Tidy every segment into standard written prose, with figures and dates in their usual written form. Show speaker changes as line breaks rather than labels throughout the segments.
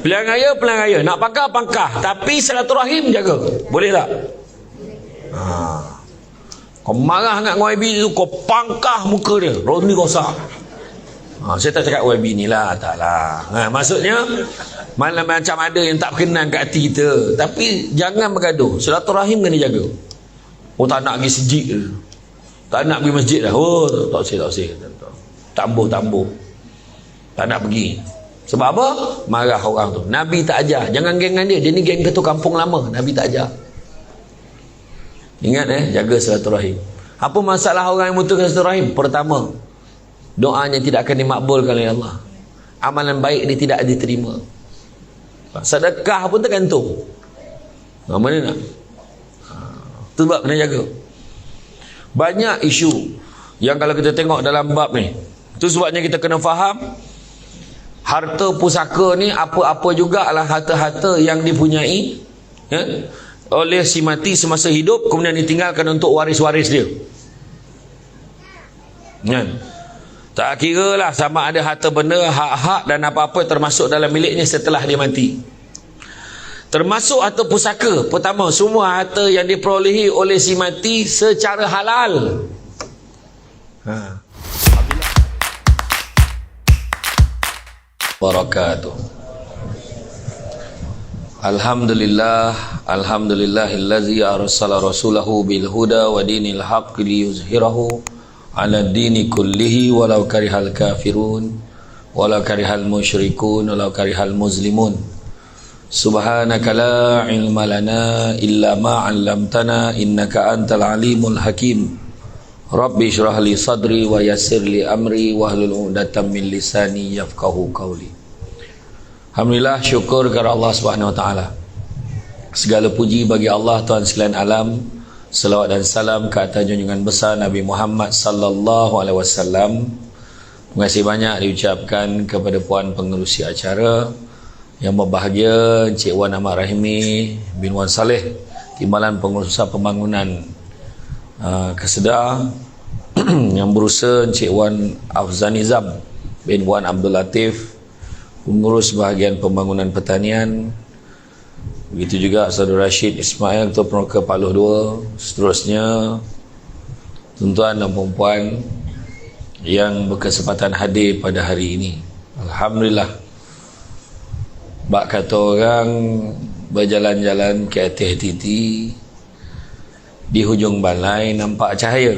Pilihan raya. Nak pangkah. Tapi silaturahim jaga. Boleh tak? Kau marah dengan YB tu, kau pangkah muka dia. Roni rosak. Saya tak cakap YB ni lah. Tak lah. Maksudnya, macam ada yang tak berkenan kat hati kita. Tapi jangan bergaduh. Silaturahim kena jaga. Oh, tak nak pergi sejid je. Tak nak pergi masjid dah. Oh, tak usah. Tambuh. Tak nak pergi. Sebab apa? Marah orang tu. Nabi tak ajar. Jangan geng dengan dia. Dia ni geng ketua kampung lama. Nabi tak ajar. Ingat jaga silaturahim. Apa masalah orang yang mutukan silaturahim? Pertama, doanya tidak akan dimakbulkan oleh Allah. Amalan baik dia tidak diterima. Sedekah pun tergantung. Mana nak? Itu sebab kena jaga. Banyak isu yang kalau kita tengok dalam bab ni. Itu sebabnya kita kena faham harta pusaka ni apa-apa jugalah harta-harta yang dipunyai oleh si mati semasa hidup, kemudian ditinggalkan untuk waris-waris dia. Tak kira lah sama ada harta benda, hak-hak dan apa-apa termasuk dalam miliknya setelah dia mati. Termasuk harta pusaka. Pertama, semua harta yang diperolehi oleh si mati secara halal. Barakatuh. Alhamdulillahillazi arsala rasulahu bil huda wa dinil haqqi liyuzhirahu ala dini kullihi walau karihal kafirun walau karihal musyrikun walau karihal muslimun. Subhanaka la ilma lana illa ma 'allamtana innaka antal alimul hakim. Rabbi shrah li sadri wa yassir li amri wahlul 'uqdatam min lisani yafqahu qawli. Alhamdulillah, syukur kepada Allah Subhanahu wa taala. Segala puji bagi Allah Tuhan sekalian alam. Selawat dan salam ke atas junjungan besar Nabi Muhammad sallallahu alaihi wasallam. Terima kasih banyak diucapkan kepada puan pengerusi acara yang berbahagia Encik Wan Ahmad Rahimi bin Wan Saleh, Timbalan Pengurusan Pembangunan Kesedar, yang berusaha Encik Wan Afzan Nizam bin Wan Abdul Latif, pengurus bahagian pembangunan pertanian. Begitu juga Saudara Rashid Ismail, Ketua Peneroka Paluh 2, seterusnya tuan-tuan dan perempuan yang berkesempatan hadir pada hari ini. Alhamdulillah. Bak kata orang, berjalan-jalan ke atas titi, di hujung balai nampak cahaya.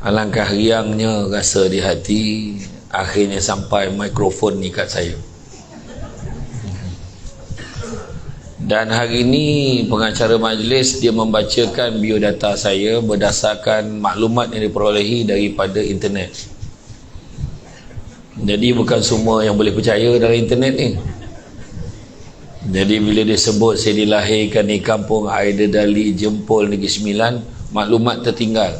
Alangkah riangnya rasa di hati, akhirnya sampai mikrofon ni kat saya. Dan hari ini pengacara majlis dia membacakan biodata saya berdasarkan maklumat yang diperolehi daripada internet. Jadi bukan semua yang boleh percaya dalam internet ni. Jadi bila dia sebut saya dilahirkan di kampung Aidedali, Jempol, Negeri Sembilan, maklumat tertinggal.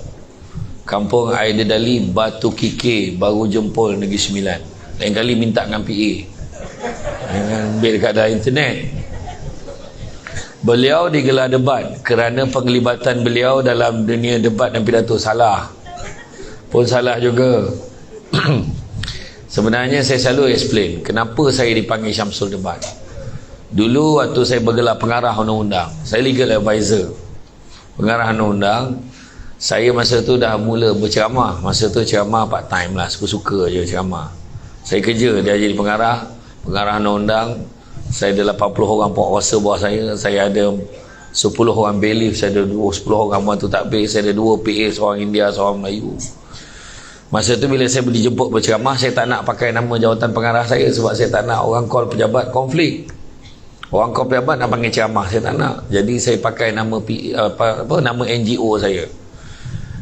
Kampung Aidedali, Batu Kikir, Baru Jempol, Negeri Sembilan. Lain kali minta dengan PA. Ambil dekat dalam internet. Beliau digelar debat kerana penglibatan beliau dalam dunia debat dan pidato salah. Pun salah juga. Sebenarnya saya selalu explain kenapa saya dipanggil Syamsul Debat. Dulu waktu saya bergelar pengarah undang-undang, saya legal advisor pengarah undang-undang. Saya masa tu dah mula berceramah. Masa tu ceramah part time lah, suka-suka je ceramah. Saya kerja dia jadi pengarah undang-undang. Saya ada 80 orang penguasa bawah saya. Saya ada 10 orang bailiff, saya ada 10 orang bantu takbir, saya ada 2 PA, seorang India, seorang Melayu. Masa tu bila saya dijemput berceramah, saya tak nak pakai nama jawatan pengarah saya sebab saya tak nak orang call pejabat konflik. Orang call pejabat nak panggil ceramah, saya tak nak. Jadi saya pakai nama nama NGO saya.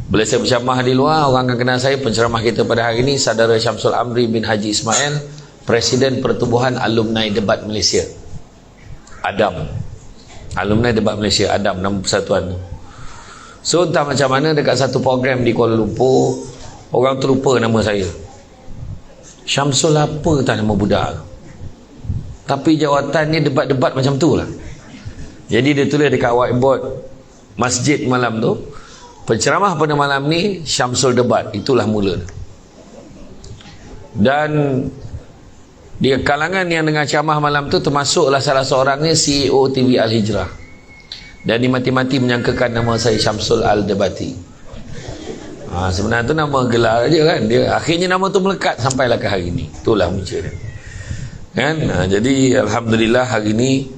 Bila saya berceramah di luar, orang akan kenal saya. Penceramah kita pada hari ini Saudara Syamsul Amri bin Haji Ismail, Presiden Pertubuhan Alumni Debat Malaysia, ADAM. Alumni Debat Malaysia, ADAM, nama persatuan. So entah macam mana dekat satu program di Kuala Lumpur, orang terlupa nama saya. Syamsul apa tak nama budak, tapi jawatannya debat-debat macam tu lah. Jadi dia tulis dekat whiteboard masjid malam tu, penceramah pada malam ni Syamsul Debat. Itulah mula. Dan Di kalangan yang dengar ceramah malam tu termasuklah salah seorangnya CEO TV Al-Hijrah. Dan dia mati-mati menyangkakan nama saya Syamsul Al-Dabati. Sebenarnya tu nama gelar je kan. Dia akhirnya nama tu melekat sampailah ke hari ni. Itulah punca dia. Kan? Jadi alhamdulillah hari ni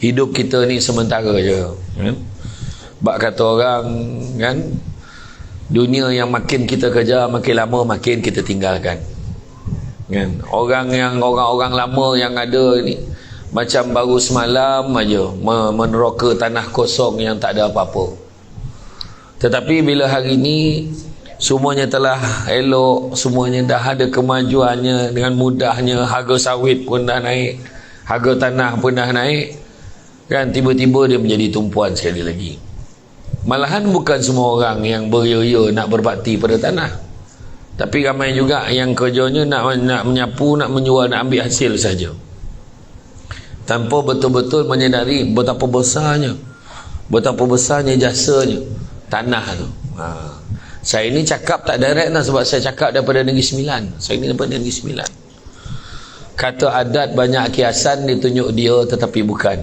hidup kita ni sementara je. Kan? Bak kata orang kan, dunia yang makin kita kerja makin lama makin kita tinggalkan. Kan? Orang-orang lama yang ada ni macam baru semalam aja meneroka tanah kosong yang tak ada apa-apa. Tetapi bila hari ni semuanya telah elok, semuanya dah ada kemajuannya, dengan mudahnya harga sawit pun dah naik, harga tanah pun dah naik, kan, tiba-tiba dia menjadi tumpuan sekali lagi. Malahan bukan semua orang yang beria-ia nak berbakti pada tanah, tapi ramai juga yang kerjanya nak menyapu, nak menjual, nak ambil hasil saja, tanpa betul-betul menyedari betapa besarnya jasanya tanah tu. Saya ni cakap tak direct lah, sebab saya cakap daripada Negeri Sembilan. Saya ni daripada Negeri Sembilan. Kata adat banyak kiasan ditunjuk dia, tetapi bukan.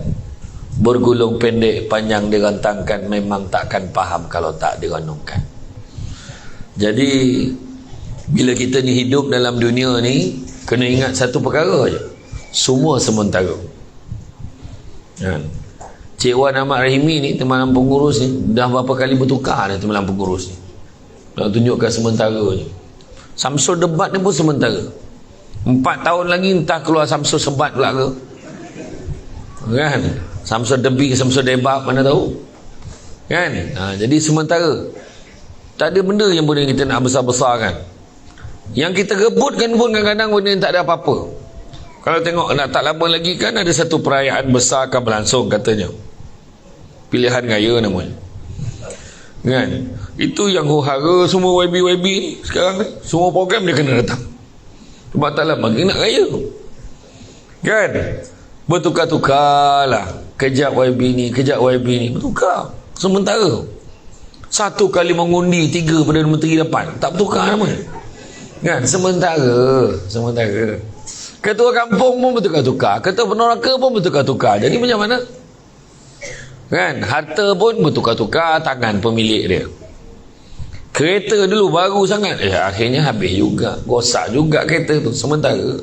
Bergulung pendek panjang dirantangkan, memang takkan faham kalau tak direnungkan. Jadi bila kita ni hidup dalam dunia ni, kena ingat satu perkara je, semua sementara. Kan? Cik Wan Ahmad Rahimi ni, Timbalan Pengurus ni, dah berapa kali bertukar dah Timbalan Pengurus ni. Nak tunjukkan sementara je. Samsul Debat ni pun sementara. 4 tahun lagi entah keluar Samsul Sebat pula ke. Kan? Samsul Debi, Samsul Debat, mana tahu. Kan? Jadi sementara. Tak ada benda yang boleh kita nak besar-besarkan. Yang kita rebutkan pun kadang-kadang benda yang tak ada apa-apa. Kalau tengok nak tak lama lagi kan ada satu perayaan besar akan berlangsung katanya. Pilihan raya namanya. Kan? Itu yang huru-hara semua YB ni sekarang ni. Semua program dia kena datang. Sebab tak lama lagi nak raya. Kan? Bertukar-tukar lah. Kejap YB ni, kejap YB ni. Bertukar. Sementara. Satu kali mengundi 3 Perdana Menteri dapat. Tak bertukar nama. Kan? Sementara. Ketua kampung pun bertukar-tukar, ketua peneraka pun bertukar-tukar. Jadi macam mana? Kan? Harta pun bertukar-tukar tangan pemilik dia. Kereta dulu baru sangat, akhirnya habis juga, rosak juga kereta tu. Sementara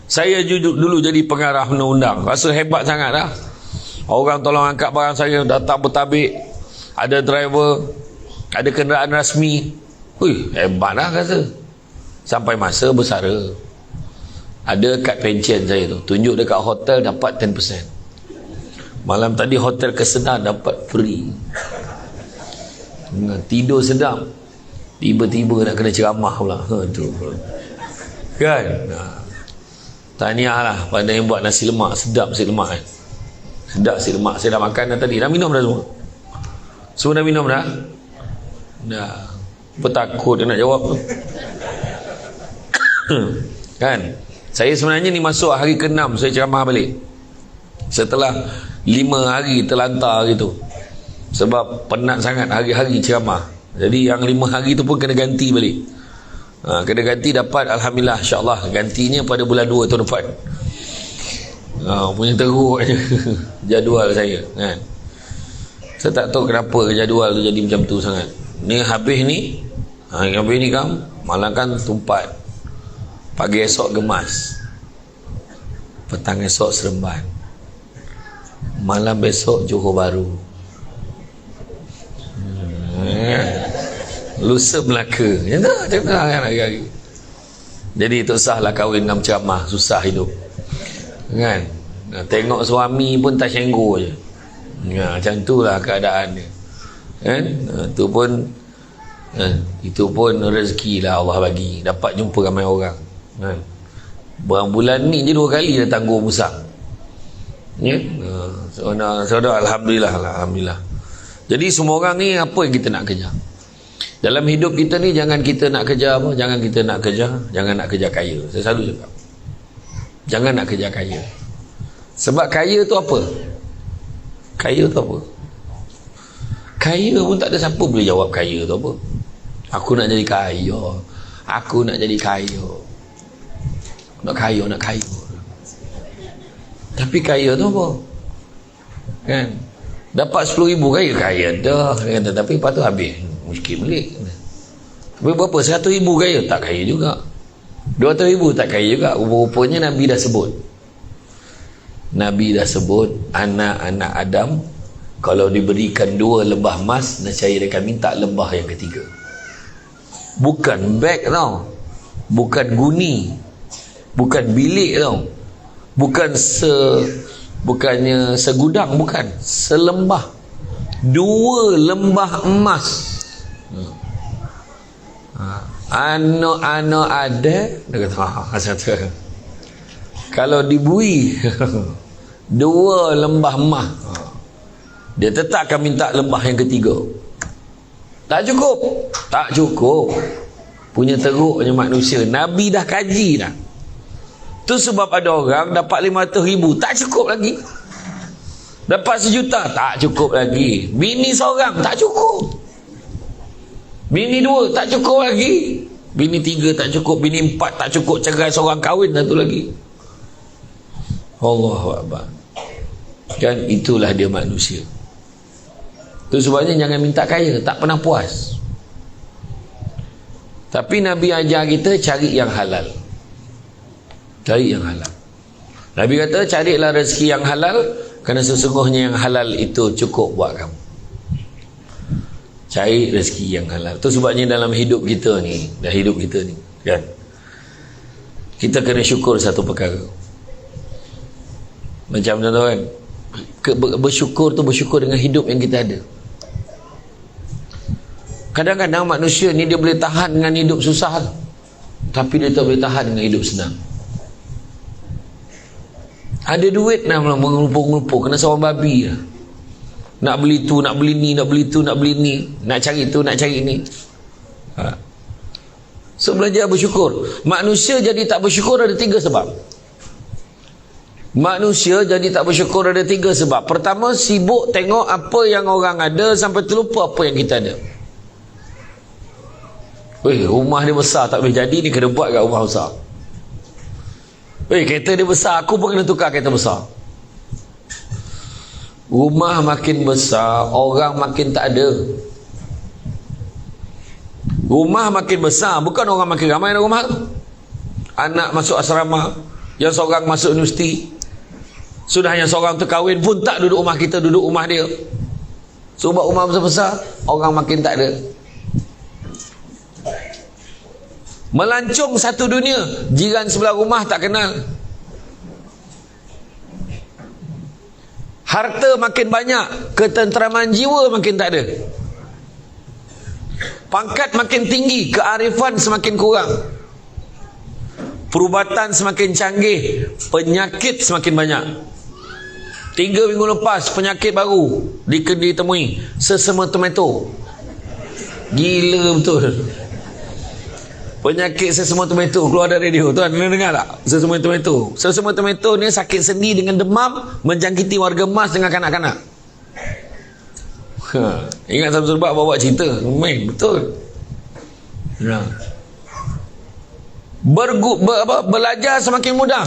saya dulu jadi pengarah undang-undang, rasa hebat sangat dah. Orang tolong angkat barang saya, datang bertabik, ada driver, ada kenderaan rasmi. Hebat dah rasa. Sampai masa bersara, ada kad pencen saya tu, tunjuk dekat hotel dapat 10%. Malam tadi hotel Kesenar dapat free. Tidur sedap, tiba-tiba nak kena ceramah pula. Tu kan. Tahniah lah pada yang buat nasi lemak. Sedap nasi lemak kan. Sedap nasi lemak. Saya dah makan dah tadi. Dah minum dah semua? Semua dah minum dah? Dah. Apa takut dia nak jawab tu? Kan? Saya sebenarnya ni masuk hari ke-6 saya ceramah balik. Setelah 5 hari terlantar gitu. Sebab penat sangat hari-hari ceramah. Jadi yang 5 hari tu pun kena ganti balik. Kena ganti dapat, alhamdulillah, insyaAllah gantinya pada bulan 2 tahun depan. Punya teruk je jadual saya kan. Saya tak tahu kenapa jadual tu jadi macam tu sangat. Ni habis ni, habis ni kan malam kan tumpat, pagi esok Gemas, petang esok Seremban, malam besok Johor Bahru, lusa Melaka. Macam tu kan hari-hari. Jadi tak sahlah kahwin dengan ceramah, susah hidup kan. Tengok suami pun tak senggur je. Macam tu lah keadaan dia kan. Itu pun rezeki lah Allah bagi, dapat jumpa ramai orang kan. Bulan ni je 2 kali dah tangguh musang ya. Saudara, Alhamdulillah. Jadi semua orang ni apa yang kita nak kejar dalam hidup kita ni? Jangan kita nak kejar apa? Jangan nak kejar kaya. Saya selalu cakap, jangan nak kejar kaya. Sebab kaya tu apa? Kaya pun tak ada siapa boleh jawab kaya tu apa. Aku nak jadi kaya. Nak kaya. Tapi kaya tu apa? Kan? Dapat 10,000 kaya dah. Dia kata, tapi lepas tu habis. Miskin balik. Tapi berapa? 100,000 kaya? Tak kaya juga. 200,000 tak kaya juga. Rupanya Nabi dah sebut. Anak-anak Adam kalau diberikan 2 lebah emas, nescaya dia akan minta lebah yang ketiga. Bukan beg tau, bukan guni, bukan bilik tau, bukannya segudang, bukan, selembah, 2 lembah emas. Anak-anak ada, dia kata, kalau dibui 2 lembah emas, dia tetap akan minta lembah yang ketiga. Tak cukup punya teruknya manusia. Nabi dah kaji dah. Tu sebab ada orang dapat 500,000 tak cukup lagi, dapat 1,000,000 tak cukup lagi, bini seorang tak cukup, bini 2 tak cukup lagi, bini 3 tak cukup, bini 4 tak cukup, cerai seorang, kahwin satu lagi. Allahu Akbar. Kan itulah dia manusia. Tu sebabnya jangan minta kaya, tak pernah puas. Tapi Nabi ajar kita cari yang halal. Cari yang halal. Nabi kata carilah rezeki yang halal, kerana sesungguhnya yang halal itu cukup buat kamu. Cari rezeki yang halal. Tu sebabnya dalam hidup kita ni, kan, kita kena syukur satu perkara. Macam tuan-tuan, bersyukur tu bersyukur dengan hidup yang kita ada. Kadang-kadang manusia ni dia boleh tahan dengan hidup susah, tapi dia tak boleh tahan dengan hidup senang. Ada duit nak mengelumpur-ngelumpur, kena seorang babi lah. Nak beli tu, nak beli ni, nak beli tu, nak beli ni, nak cari tu, nak cari ni. So belajar bersyukur. Manusia jadi tak bersyukur ada 3 sebab. Manusia jadi tak bersyukur ada 3 sebab. Pertama, sibuk tengok apa yang orang ada sampai terlupa apa yang kita ada. Rumah dia besar tak boleh jadi, ni kena buat kat rumah besar. Kereta dia besar, aku pun kena tukar kereta besar. Rumah makin besar, orang makin tak ada. Rumah makin besar, bukan orang makin ramai dalam rumah tu. Anak masuk asrama, yang seorang masuk universiti. Sudah yang seorang tu kahwin pun tak duduk rumah kita, duduk rumah dia. Sebab rumah besar-besar, orang makin tak ada. Melancong satu dunia, jiran sebelah rumah tak kenal. Harta makin banyak, ketenteraman jiwa makin tak ada. Pangkat makin tinggi, kearifan semakin kurang. Perubatan semakin canggih, penyakit semakin banyak. 3 minggu lepas penyakit baru ditemui, sesama tomato. Gila betul. Penyakit sesama tomato keluar dari radio. Tuan dengar tak? Sesama tomato. Sesama tomato ni sakit sendi dengan demam, menjangkiti warga emas dengan kanak-kanak. Ingat Samsul Bak bawa cerita, main betul. Belajar semakin mudah.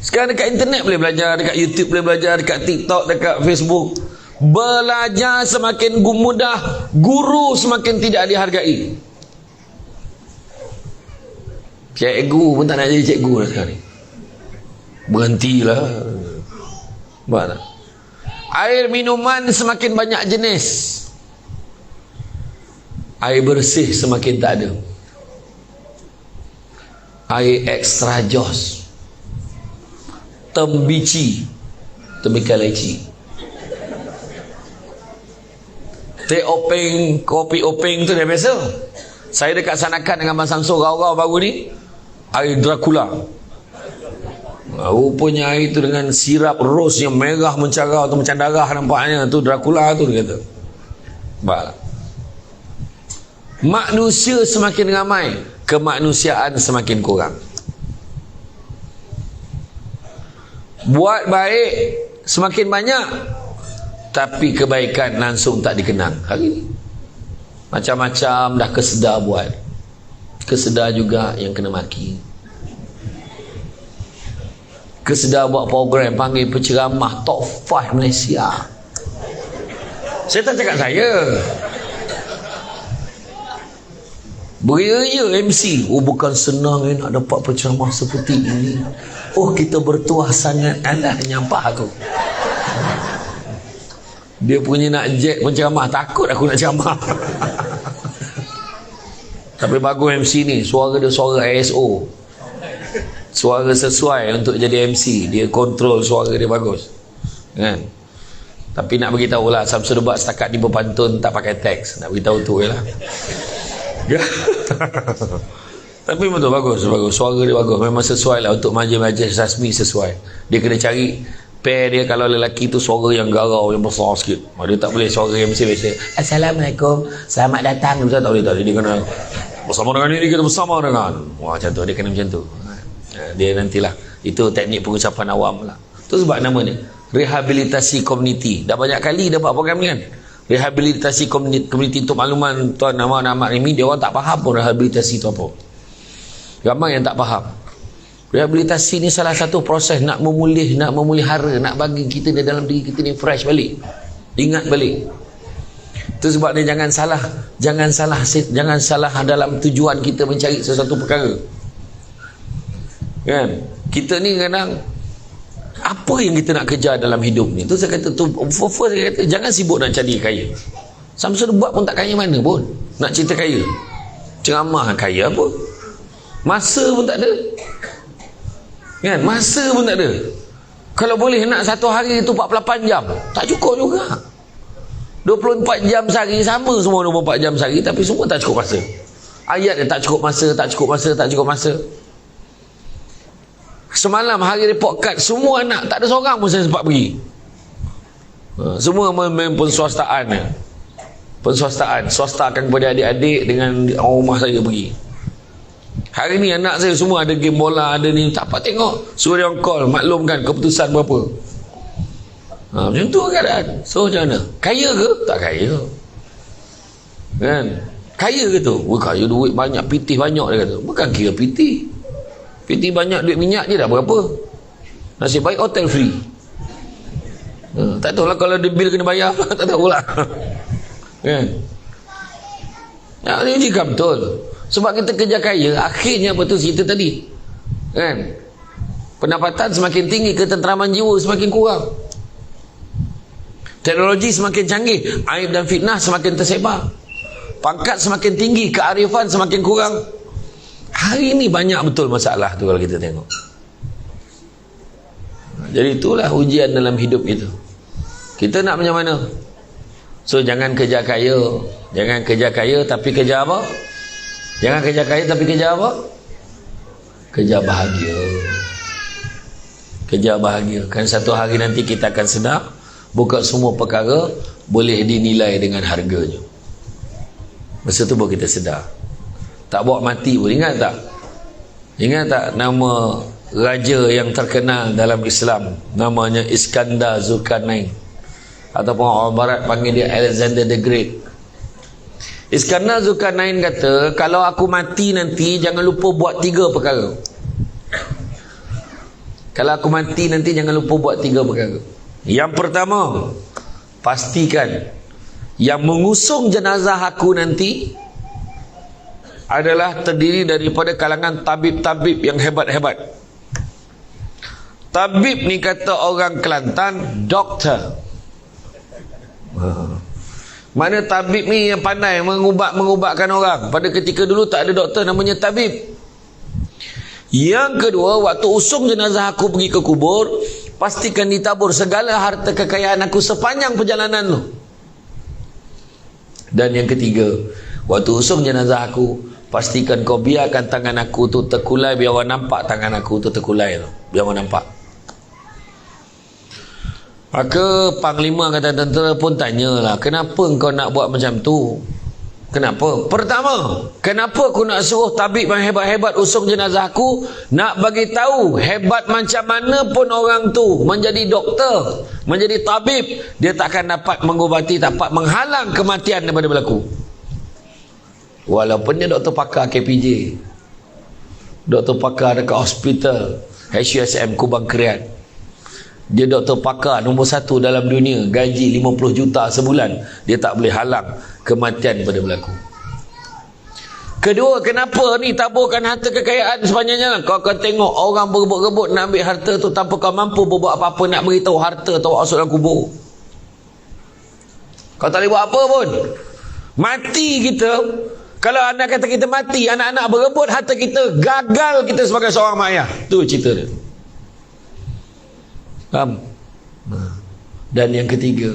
Sekarang dekat internet boleh belajar, dekat YouTube boleh belajar, dekat TikTok, dekat Facebook. Belajar semakin mudah, guru semakin tidak dihargai. Cikgu pun tak nak jadi cikgu dah sekarang ni. Berhentilah. Buat tak? Air minuman semakin banyak jenis, air bersih semakin tak ada. Air extra jos, tembici, tembikal leci, teh openg, kopi openg tu dah biasa. Saya dekat Sanakan dengan Abang Samsul rau-rau baru ni, air Dracula. Rupanya air tu dengan sirap ros yang merah mencarau tu, macam darah nampaknya, tu Dracula tu dia kata. Baiklah. Manusia semakin ramai, kemanusiaan semakin kurang. Buat baik semakin banyak, tapi kebaikan langsung tak dikenang hari ni. Macam-macam dah, kesedar buat, kesedar juga yang kena maki. Kesedar buat program panggil penceramah top 5 Malaysia. Saya tak cakap saya. Beria MC. Oh, bukan senang nak dapat penceramah seperti ini. Oh, kita bertuah sangat. Alah, nyampah aku. Dia punya nak jet penceramah, takut aku nak ceramah. Tapi bagus MC ni, suara dia suara ISO. Suara sesuai untuk jadi MC. Dia kontrol suara dia bagus, kan? Tapi nak beritahu lah, Samsul Debat setakat ni berpantun, tak pakai teks. Nak beritahu tu je lah. Tapi betul, bagus. Suara dia bagus. Memang sesuai lah untuk majlis-majlis rasmi, sesuai. Dia kena cari pair dia. Kalau lelaki tu suara yang garau, yang besar sikit. Dia tak boleh suara yang biasa. Assalamualaikum, selamat datang. Dia tak boleh. Dia kena bersama dengan ini, kita bersama dengan. Wah, macam tu. Dia kena macam tu. Dia nantilah. Itu teknik pengucapan awam lah. Tu sebab nama ni rehabilitasi komuniti. Dah banyak kali dah buat program ni kan. Rehabilitasi komuniti. Untuk makluman Tuan Ahmad Rimi, dia orang tak faham pun rehabilitasi tu apa. Ramai yang tak faham. Rehabilitasi ni salah satu proses nak memulihara, nak bagi kita di dalam diri kita ni fresh balik, ingat balik. Itu sebab dia jangan salah dalam tujuan kita mencari sesuatu perkara, kan? Kita ni kadang apa yang kita nak kejar dalam hidup ni, tu saya kata tu, first saya kata jangan sibuk nak cari kaya. Samsul Debat pun tak kaya mana pun nak cerita kaya. Ceramah kaya apa, masa pun tak ada, kan? Masa pun tak ada. Kalau boleh nak satu hari tu 48 jam, tak cukup juga. 24 jam sehari sama semua, 24 jam sehari, tapi semua tak cukup masa. Ayat dia tak cukup masa. Semalam hari report card, semua anak, tak ada seorang pun saya sempat pergi. Semua main penswastaan. Swastakan kepada adik-adik dengan rumah saya pergi. Hari ni anak saya semua ada game bola, ada ni, tak apa tengok. Suruh dia call, maklumkan keputusan berapa. Macam tu keadaan. So macam mana? Kaya ke? Tak kaya, kan? Kaya ke tu? Kaya, duit banyak, pitih banyak, dia kata. Bukan kira pitih banyak, duit minyak je dah berapa. Nasib baik hotel free. Tak tahulah kalau dia bil kena bayar. Tak tahulah. Kan? Ini juga betul. Sebab kita kerja kaya, akhirnya apa tu cerita tadi, kan? Pendapatan semakin tinggi, ketenteraman jiwa semakin kurang. Teknologi semakin canggih, aib dan fitnah semakin tersebar. Pangkat semakin tinggi, kearifan semakin kurang. Hari ini banyak betul masalah tu kalau kita tengok. Jadi itulah ujian dalam hidup kita. Kita nak macam mana? So jangan kerja kaya. Jangan kerja kaya tapi kerja apa? Jangan kerja kaya tapi kerja apa? Kerja bahagia. Kerja bahagia. Kan satu hari nanti kita akan sedar, bukan semua perkara boleh dinilai dengan harganya. Masa tu baru kita sedar. Tak bawa mati pun. Ingat tak nama raja yang terkenal dalam Islam, namanya Iskandar Zulkarnain, ataupun orang barat panggil dia Alexander the Great. Iskandar Zulkarnain kata, kalau aku mati nanti jangan lupa buat 3 perkara. Kalau aku mati nanti jangan lupa buat 3 perkara. Yang pertama, pastikan yang mengusung jenazah aku nanti adalah terdiri daripada kalangan tabib-tabib yang hebat-hebat. Tabib ni kata orang Kelantan, doktor. Mana tabib ni yang pandai mengubatkan orang. Pada ketika dulu tak ada doktor, namanya tabib. Yang kedua, waktu usung jenazah aku pergi ke kubur, pastikan ditabur segala harta kekayaan aku sepanjang perjalanan lu. Dan yang ketiga, waktu usung jenazah aku, pastikan kau biarkan tangan aku tu terkulai, biar orang nampak tangan aku tu terkulai tu. Biar orang nampak. Maka Panglima Angkatan Tentera pun tanyalah, kenapa kau nak buat macam tu? Kenapa? Pertama, kenapa aku nak suruh tabib yang hebat-hebat usung jenazah aku? Nak bagi tahu hebat macam mana pun orang tu menjadi doktor, menjadi tabib, dia takkan dapat mengubati, dapat menghalang kematian daripada berlaku. Walaupun dia doktor pakar KPJ, doktor pakar dekat hospital, HUSM Kubang Krian. Dia doktor pakar nombor 1 dalam dunia, gaji 50 juta sebulan. Dia tak boleh halang kematian pada berlaku. Kedua, kenapa ni taburkan harta kekayaan sepanjangnya? Kau akan tengok orang berebut-rebut nak ambil harta tu tanpa kau mampu berbuat apa-apa nak beritahu harta tu masuk dalam kubur. Kau tak boleh buat apa pun. Mati kita, kalau anak kata kita mati, anak-anak berebut harta kita, gagal kita sebagai seorang mak ayah. Tu cerita dia. Faham? Dan yang ketiga,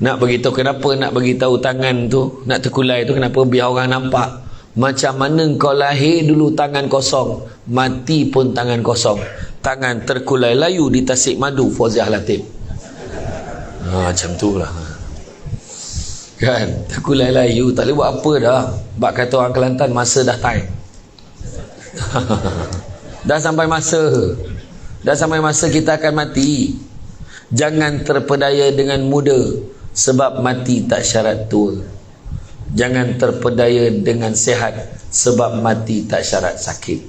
nak beritahu kenapa nak beritahu tangan tu, nak terkulai tu, kenapa biar orang nampak. Macam mana kau lahir dulu tangan kosong, mati pun tangan kosong. Tangan terkulai layu di Tasik Madu, Fauziah Latif. Macam tu lah. Kan? Terkulai layu, tak boleh buat apa dah. Bak kata orang Kelantan, masa dah time. Dah sampai masa. Dah sampai masa kita akan mati. Jangan terpedaya dengan muda, sebab mati tak syarat tua. Jangan terpedaya dengan sehat, sebab mati tak syarat sakit.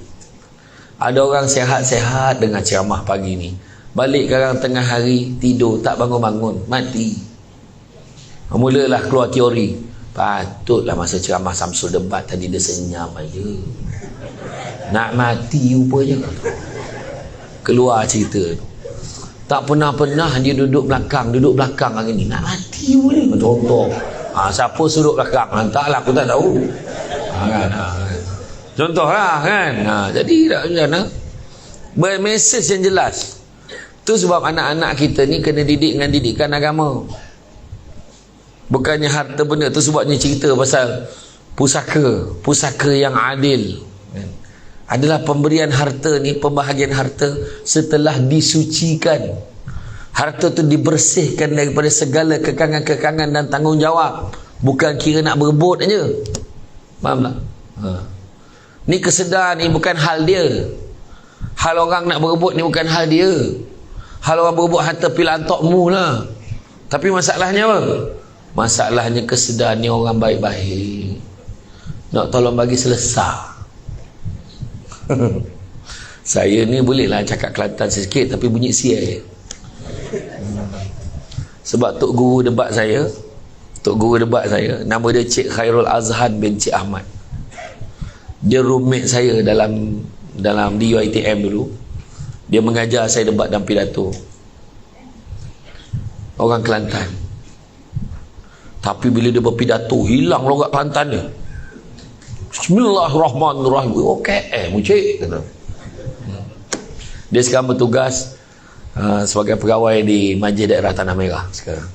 Ada orang sehat-sehat dengan ceramah pagi ni, balik sekarang tengah hari tidur tak bangun-bangun, mati. Mulalah keluar teori, patutlah masa ceramah Samsul debat tadi dia senyap aja, nak mati rupanya. Keluar cerita tu. Tak pernah-pernah dia duduk belakang hari ni, nak mati pun. Contoh, siapa suruh belakang? Entahlah, aku tak tahu. Contohlah kan. Jadi tak macam mana? Bermesej yang jelas. Tu sebab anak-anak kita ni kena didik dengan didikan agama. Bukannya harta benda. Tu sebabnya cerita pasal pusaka yang adil. Adalah pemberian harta ni, pembahagian harta setelah disucikan. Harta tu dibersihkan daripada segala kekangan-kekangan dan tanggungjawab. Bukan kira nak berebut aja. Faham tak? Ni kesedaran ni bukan hal dia. Hal orang nak berebut ni bukan hal dia. Hal orang berebut harta pilantokmu lah. Tapi masalahnya apa? Masalahnya kesedaran ni orang baik-baik. Nak tolong bagi selesai. Saya ni bolehlah cakap Kelantan sikit, tapi bunyi sial. Sebab Tok Guru debat saya, nama dia Cik Khairul Azhan bin Cik Ahmad. Dia roommate saya dalam di UiTM dulu. Dia mengajar saya debat dan pidato. Orang Kelantan. Tapi bila dia berpidato, hilang logat Kelantan dia. Bismillahirrahmanirrahim. OKM cik kata. Dia sekarang bertugas sebagai pegawai di Majlis Daerah Tanah Merah sekarang.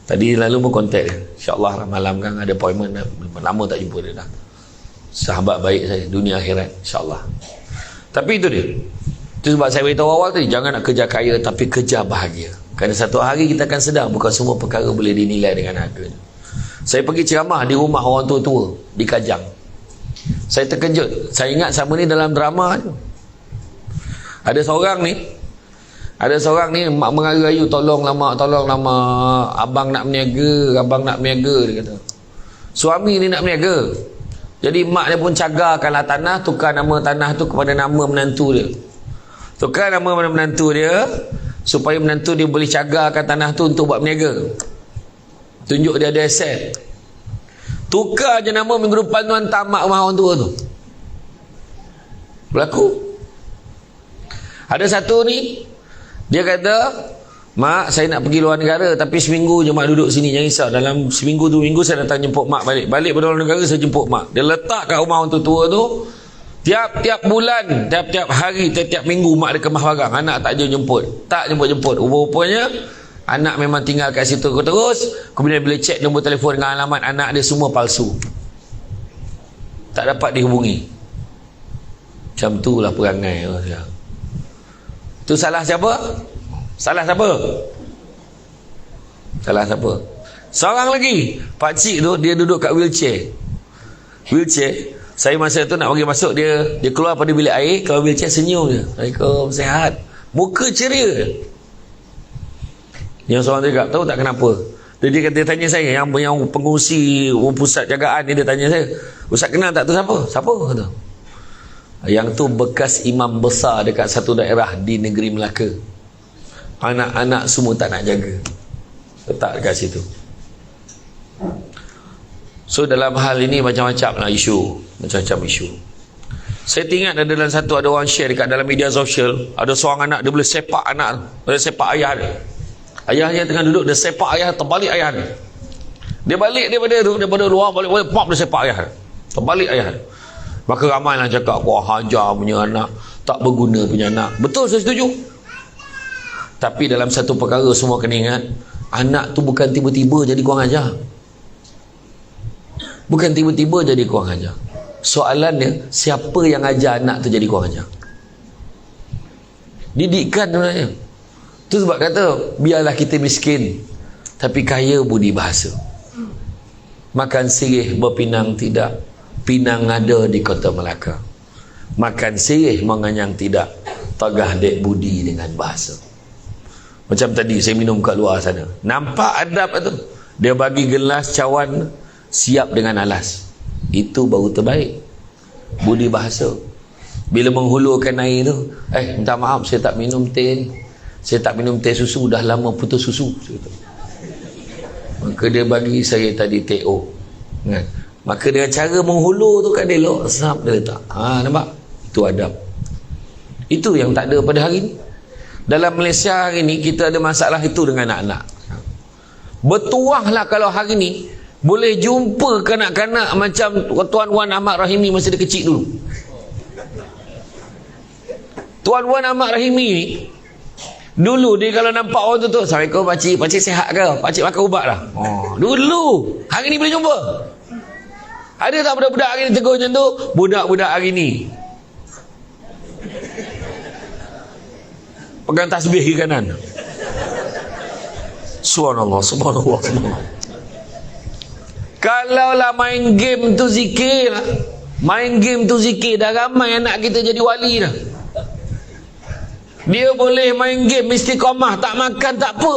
Tadi lalu pun kontak dia. InsyaAllah malam kan ada appointment. Lama tak jumpa dia dah. Sahabat baik saya dunia akhirat, insyaAllah. Tapi itu dia. Itu sebab saya beritahu awal tadi, jangan nak kerja kaya tapi kerja bahagia. Kerana satu hari kita akan sedar bukan semua perkara boleh dinilai dengan harganya. Saya pergi ceramah di rumah orang tua-tua di Kajang. Saya terkejut. Saya ingat sama ni dalam drama tu. Ada seorang ni mak merayu-rayu, tolonglah mak, abang nak berniaga, dia kata. Suami ni nak berniaga. Jadi mak dia pun cagarkanlah tanah, tukar nama tanah tu kepada nama menantu dia. Tukar nama menantu dia supaya menantu dia boleh cagarkan tanah tu untuk buat berniaga. Tunjuk dia ada aset. Tukar je nama, minggu depan tu hantar mak rumah orang tua tu. Berlaku. Ada satu ni, dia kata, mak saya nak pergi luar negara, tapi seminggu je mak duduk sini, jangan risau. Dalam seminggu tu minggu saya datang jemput mak balik pada luar negara, saya jemput mak. Dia letak kat rumah orang tua tu. Tiap-tiap bulan, tiap-tiap hari, tiap-tiap minggu mak dia kemas barang. Anak tak jemput. Tak jemput-jemput. Rupa-rupanya anak memang tinggal kat situ terus. Kemudian bila cek nombor telefon dengan alamat anak dia, semua palsu. Tak dapat dihubungi. Macam tu lah perangai. Tu salah siapa? Salah siapa? Seorang lagi, pakcik tu dia duduk kat wheelchair. Saya masa tu nak bagi masuk, dia keluar pada bilik air, kalau wheelchair senyum je. Assalamualaikum, sihat. Muka ceria. Yang seorang cakap, tahu tak kenapa? Dia tanya saya, yang pengungsi pusat jagaan ni, dia tanya saya, Ustaz kenal tak tu siapa? Siapa? Kata. Yang tu bekas imam besar dekat satu daerah di negeri Melaka. Anak-anak semua tak nak jaga, letak dekat situ. So dalam hal ini macam-macam lah isu. Macam-macam isu. Saya ingat ada orang share dekat dalam media sosial, ada seorang anak, dia boleh sepak anak, boleh sepak ayah dia. Ayahnya tengah duduk, dia sepak ayah, terbalik ayah dia. Dia balik daripada luar, balik pop, dia sepak ayah dia, terbalik ayah dia. Maka ramai lah cakap, wah hajar punya anak, tak berguna punya anak. Betul, saya setuju. Tapi dalam satu perkara semua kena ingat, anak tu bukan tiba-tiba jadi kurang ajar. Bukan tiba-tiba jadi kurang ajar. Soalannya, siapa yang ajar anak tu jadi kurang ajar? Didikan sebenarnya. Tu sebab kata, biarlah kita miskin, tapi kaya budi bahasa. Makan sirih berpinang tidak, pinang ada di kota Melaka. Makan sirih menganyang tidak, tagah dek budi dengan bahasa. Macam tadi saya minum kat luar sana, nampak adab tu. Dia bagi gelas cawan siap dengan alas. Itu baru terbaik, budi bahasa. Bila menghulurkan air tu, minta maaf saya tak minum teh, saya tak minum teh susu, dah lama putus susu. Maka dia bagi saya tadi teh O, kan? Maka dengan cara menghulur tu kan dia elok, sap dia letak. Nampak? Itu adab. Itu yang tak ada pada hari ni. Dalam Malaysia hari ni kita ada masalah itu dengan anak-anak. Bertuahlah kalau hari ni boleh jumpa kanak-kanak macam Tuan Wan Ahmad Rahimi masa dia kecil dulu. Tuan Wan Ahmad Rahimi ni dulu dia kalau nampak orang tu, Assalamualaikum pakcik, pakcik sihat ke? Pakcik makan ubat dah. Dulu. Hari ni boleh jumpa. Ada tak budak-budak hari ni tegur macam tu? Budak-budak hari ni pegang tasbih kiri kanan. Subhanallah, subhanallah, subhanallah. Kalaulah main game tu zikir lah, main game tu zikir, dah ramai anak kita jadi wali dah. Dia boleh main game istiqamah, tak makan tak apa,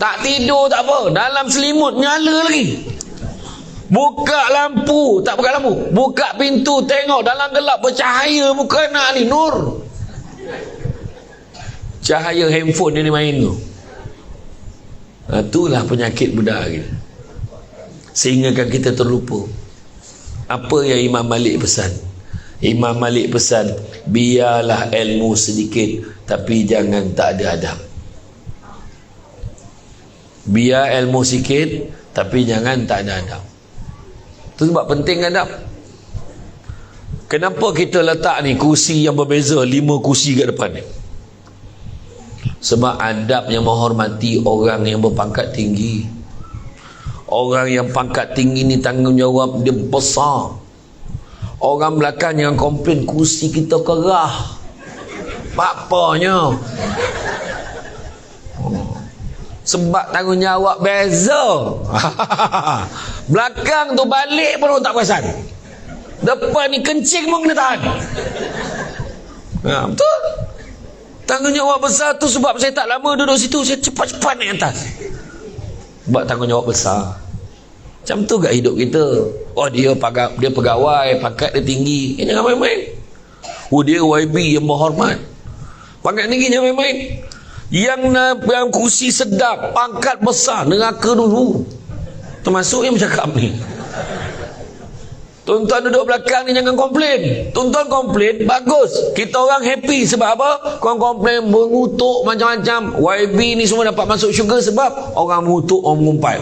tak tidur tak apa, dalam selimut nyala lagi. Buka lampu, tak buka lampu, buka pintu, tengok dalam gelap bercahaya muka anak ni, nur. Cahaya handphone dia ni main tu. Itulah penyakit budak ni. Sehingga kan kita terlupa apa yang Imam Malik pesan. Imam Malik pesan, biarlah ilmu sedikit, tapi jangan tak ada adab. Biar ilmu sikit, tapi jangan tak ada adab. Itu sebab penting adab. Kenapa kita letak ni kursi yang berbeza, 5 kursi kat depan ni? Sebab adab yang menghormati orang yang berpangkat tinggi. Orang yang pangkat tinggi ni tanggungjawab dia besar. Orang belakang yang komplain kursi kita kerah, apanya? Sebab tanggungjawab beza. Belakang tu balik pun tak perasan, depan ni kencing pun kena tahan. Betul. Tanggungjawab besar tu sebab saya tak lama duduk situ, saya cepat-cepat naik atas. Sebab tanggungjawab besar. Macam tu gak hidup kita. Oh dia pegawai, pangkat dia tinggi, jangan main-main. Oh dia YB yang berhormat, pangkat tinggi, jangan main-main. Yang kursi sedap, pangkat besar, neraka dulu. Termasuk yang bercakap ni. Tuan-tuan duduk belakang ni jangan komplain. Tuan-tuan komplain, bagus. Kita orang happy sebab apa? Korang komplain, mengutuk macam-macam. YB ni semua dapat masuk syurga sebab orang mengutuk, orang mengumpat.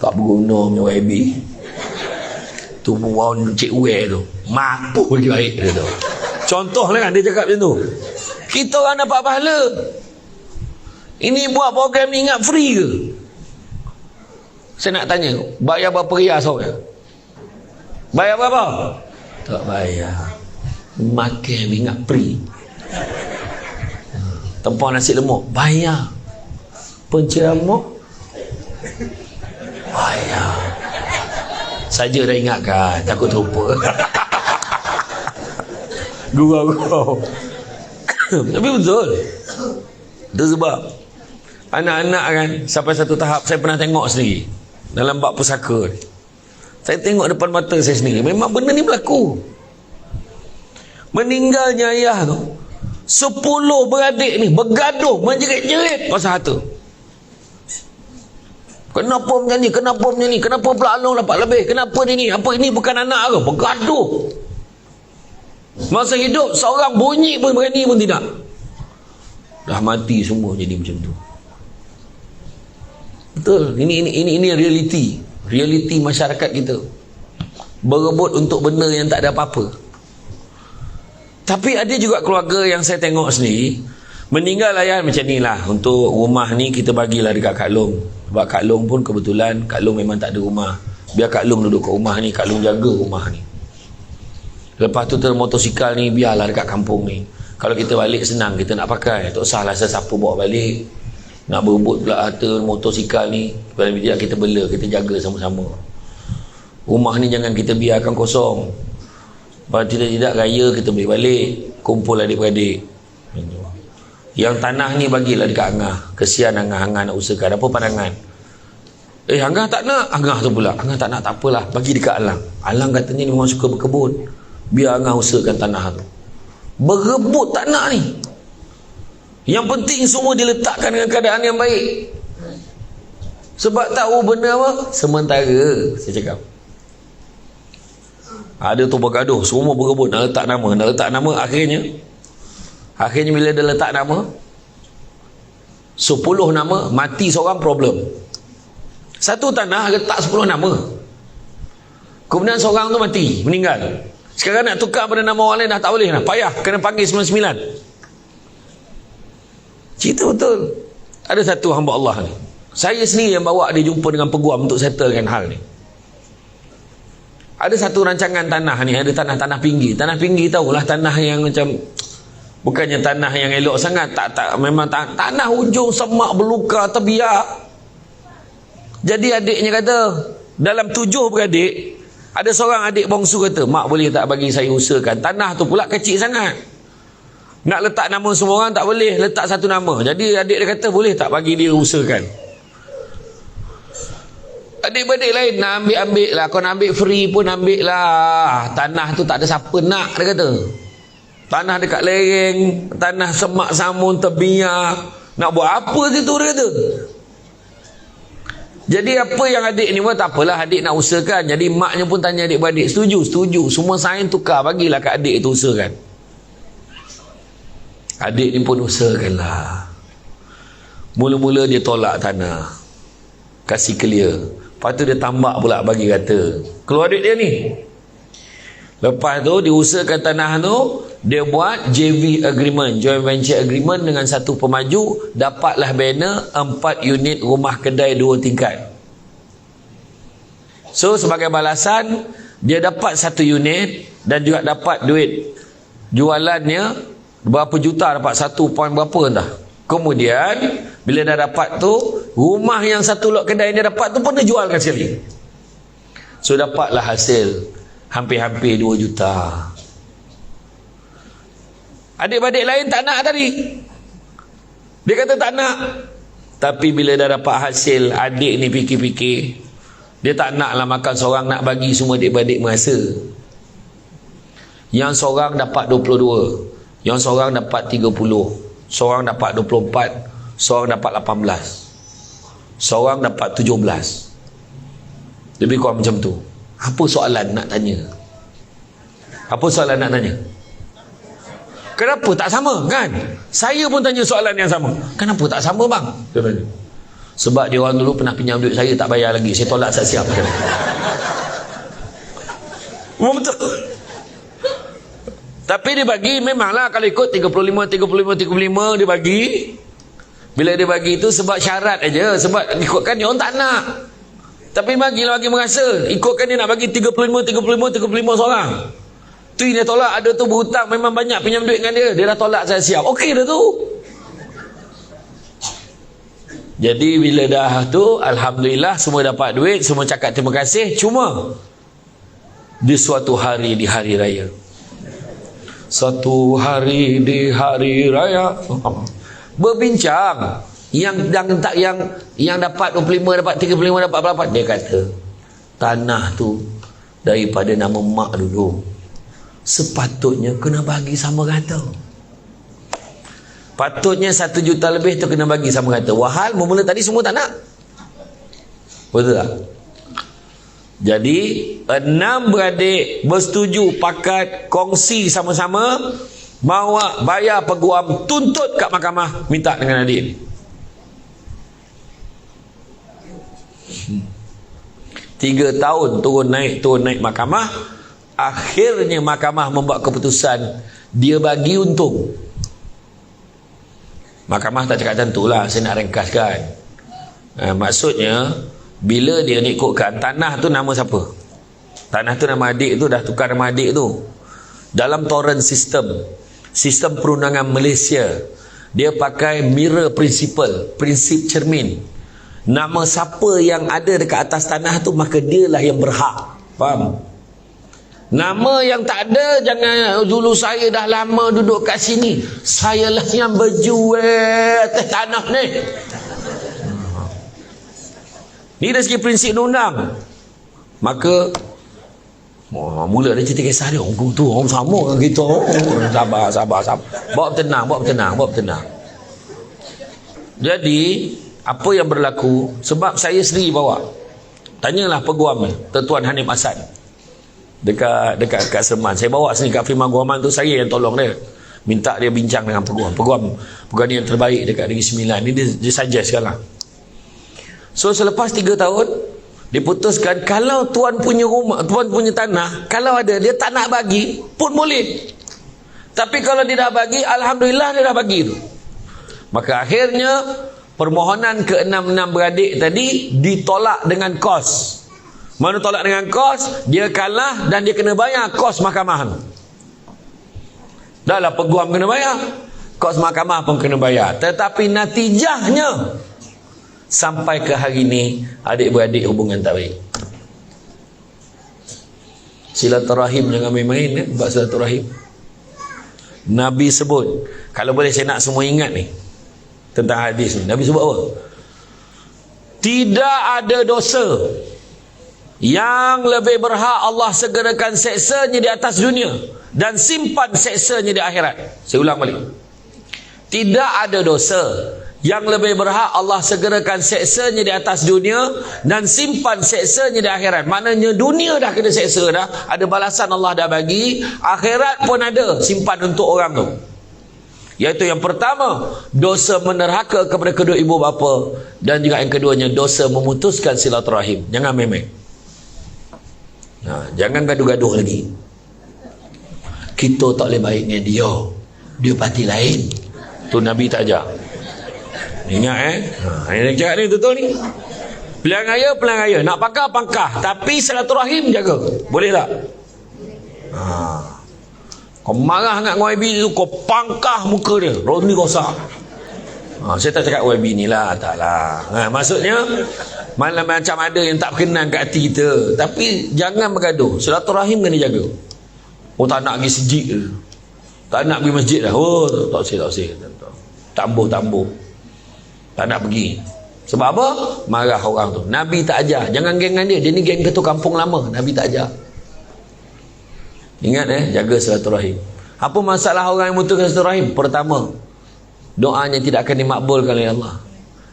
Tak berguna punya YB. Tu orang Cik Wei tu, mampu lagi baik dia tu. Contoh lah kan dia cakap macam tu. Kita orang dapat pahala. Ini buat program ni ingat free ke? Saya nak tanya, bayar berapa riyal seorang? Bayar berapa? Tak bayar. Makan ingat free. Tempah nasi lemak bayar. Penceramah bayar. Saja dah ingatkan, takut terlupa. Gurau-gurau. Tapi betul. Itu sebab anak-anak kan sampai satu tahap, saya pernah tengok sendiri dalam bab pusaka ni. Saya tengok depan mata saya sendiri, memang benda ni berlaku. Meninggalnya ayah tu, 10 beradik ni bergaduh menjerit-jerit pasal harta. Kenapa macam ni? Kenapa macam ni? Kenapa pula Along dapat lebih? Kenapa ni? Apa ini bukan anak ke? Bergaduh. Masa hidup seorang bunyi pun berani pun tidak. Dah mati semua jadi macam tu. Betul. Ini realiti. Realiti masyarakat kita. Berebut untuk benda yang tak ada apa-apa. Tapi ada juga keluarga yang saya tengok sendiri, meninggal ayah macam ni lah. Untuk rumah ni kita bagilah dekat Kak Long. Sebab Kak Long pun kebetulan Kak Long memang tak ada rumah. Biar Kak Long duduk kat rumah ni, Kak Long jaga rumah ni. Lepas tu motosikal ni biarlah dekat kampung ni. Kalau kita balik senang kita nak pakai. Tak usahlah siapa bawa balik. Nak berebut pula harta motosikal ni. Paling tidak kita bela, kita jaga sama-sama. Rumah ni jangan kita biarkan kosong. Kalau tidak raya kita boleh balik. Kumpul adik-beradik. Yang tanah ni bagilah dekat Angah. Kesian Angah nak usahakan. Apa pandangan? Angah tak nak. Angah tu pula, Angah tak nak, tak apalah, bagi dekat Alang. Alang katanya ni memang suka berkebun. Biar Angah usahakan tanah tu. Berebut tak nak ni. Yang penting semua diletakkan dengan keadaan yang baik. Sebab tahu benda apa? Sementara, saya cakap. Ada tu bergaduh, semua berebut nak letak nama. Akhirnya bila dia letak nama, 10 nama, mati seorang, problem. Satu tanah letak 10 nama. Kemudian seorang tu mati, meninggal. Sekarang nak tukar pada nama orang lain dah tak boleh lah. Payah, kena panggil 99. Cerita betul. Ada satu hamba Allah ni, saya sendiri yang bawa dia jumpa dengan peguam untuk settlekan hal ni. Ada satu rancangan tanah ni, ada tanah-tanah pinggir. Tanah pinggir tahulah, tanah yang macam, bukannya tanah yang elok sangat, memang tanah hujung semak belukar terbiak. Jadi adiknya kata, dalam 7 beradik, ada seorang adik bongsu kata, mak boleh tak bagi saya usahakan? Tanah tu pula kecil sangat, nak letak nama semua orang tak boleh, letak satu nama. Jadi adik dia kata, boleh tak bagi dia usahakan? Adik-beradik lain nak ambil lah. Kau nak ambil free pun ambil lah. Tanah tu tak ada siapa nak, dia kata. Tanah dekat lereng, tanah semak samun terbiak, nak buat apa situ, dia kata. Jadi apa yang adik ni pun tak apalah, adik nak usahakan. Jadi maknya pun tanya adik-beradik, setuju. Semua sign tukar, bagilah kat adik tu usahakan. Adik ni pun usahakanlah. Mula-mula dia tolak tanah, kasih clear. Lepas tu dia tambak pula bagi kata. Keluar duit dia ni. Lepas tu diusahakan tanah tu, dia buat JV agreement, joint venture agreement dengan satu pemaju. Dapatlah banner 4 unit rumah kedai 2 tingkat. So sebagai balasan, dia dapat 1 unit dan juga dapat duit jualannya berapa juta, dapat 1 point berapa entah. Kemudian bila dah dapat tu, rumah yang satu lot kedai dia dapat tu pun dia jualkan sekali. So dapatlah hasil hampir-hampir 2 juta. Adik-adik lain tak nak tadi. Dia kata tak nak. Tapi bila dah dapat hasil, adik ni fikir-fikir, dia tak nak lah makan seorang, nak bagi semua adik-adik merasa. Yang seorang dapat 22, yang seorang dapat 30, seorang dapat 24, seorang dapat 18, seorang dapat 17. Lebih kurang macam tu. Apa soalan nak tanya? Apa soalan nak tanya? Kenapa tak sama kan? Saya pun tanya soalan yang sama. Kenapa tak sama bang? Dia tanya. Sebab dia orang dulu pernah pinjam duit saya, tak bayar lagi, saya tolak siap-siap. Betul. Tapi dia bagi, memanglah kalau ikut 35 dia bagi. Bila dia bagi itu sebab syarat aja, sebab ikutkan dia orang tak nak. Tapi bagilah, bagi merasa ikutkan dia nak bagi 35 seorang. Tu dia tolak. Ada tu berhutang, memang banyak pinjam duit dengan dia, dia dah tolak saya siap. Okey dah tu. Jadi bila dah tu, alhamdulillah semua dapat duit, semua cakap terima kasih. Cuma di suatu hari di hari raya, satu hari di hari raya, berbincang yang dapat 25, dapat 35, dapat berapa, dia kata tanah tu daripada nama mak dulu, sepatutnya kena bagi sama rata. Patutnya 1 juta lebih tu kena bagi sama rata. Wahal mula tadi semua tak nak. Betul tak? Jadi 6 beradik bersetuju pakat kongsi sama-sama bawa bayar peguam tuntut kat mahkamah minta dengan adik ni. 3 tahun turun naik mahkamah. Akhirnya mahkamah membuat keputusan dia bagi untung. Mahkamah tak cakap macam tu lah, saya nak ringkaskan. Maksudnya bila dia ni ikutkan tanah tu nama siapa? Tanah tu nama adik tu, dah tukar nama adik tu. Dalam torrent sistem perundangan Malaysia, dia pakai mirror principle, prinsip cermin. Nama siapa yang ada dekat atas tanah tu, maka dialah yang berhak. Faham? Nama yang tak ada, jangan dulu saya dah lama duduk kat sini, saya lah yang berjual atas tanah ni. Ni dari segi prinsip undang. Maka mula dia cerita kisah dia, orang tu orang sama dengan kita. Sabar. Bawa tenang. Jadi apa yang berlaku, sebab saya sendiri bawa, tanyalah peguam Tuan Hanif Hassan dekat Serman. Saya bawa sini kat Firman Guaman tu, saya yang tolong dia, minta dia bincang dengan peguam ni yang terbaik dekat Negeri Sembilan ni. Dia suggest sekarang. So selepas 3 tahun diputuskan kalau tuan punya rumah, tuan punya tanah, kalau ada dia tak nak bagi pun boleh, tapi kalau dia dah bagi, alhamdulillah dia dah bagi tu. Maka akhirnya permohonan ke-6 beradik tadi ditolak dengan kos. Mana tolak dengan kos, dia kalah dan dia kena bayar kos mahkamah. Dah lah peguam kena bayar, kos mahkamah pun kena bayar. Tetapi natijahnya sampai ke hari ini adik-beradik hubungan tak baik. Silaturahim jangan main-main buat silaturahim. Nabi sebut, kalau boleh saya nak semua ingat ni tentang hadis ni. Nabi sebut apa? Tidak ada dosa yang lebih berhak Allah segerakan seksanya di atas dunia dan simpan seksanya di akhirat. Saya ulang balik. Tidak ada dosa yang lebih berhak Allah segerakan seksanya di atas dunia dan simpan seksanya di akhirat. Maknanya dunia dah kena seksa dah, ada balasan Allah dah bagi, akhirat pun ada simpan untuk orang tu. Iaitu yang pertama, dosa menerhaka kepada kedua ibu bapa, dan juga yang keduanya dosa memutuskan silaturahim. Jangan main-main. Jangan gaduh-gaduh lagi. Kita tak boleh baik dengan dia parti lain. Tu Nabi tak ajar. Ingat yang cakap ni betul ni. Pilihan raya, nak pangkah, tapi silaturahim jaga. Boleh tak? Kau marah dengan YB tu, kau pangkah muka dia, Rodney rosak. Saya tak cakap YB ni lah, tak lah. Maksudnya macam ada yang tak berkenan kat hati kita, tapi jangan bergaduh. Silaturahim kena jaga. Tak nak pergi sejid, tak nak pergi masjid dah. Tak usah. Tambuh. Tak nak pergi. Sebab apa? Marah orang tu. Nabi tak ajar. Jangan geng dengan dia. Dia ni geng ketua kampung lama. Nabi tak ajar. Ingat jaga silaturahim. Apa masalah orang yang mutuskan silaturahim? Pertama, doanya tidak akan dimakbulkan oleh Allah.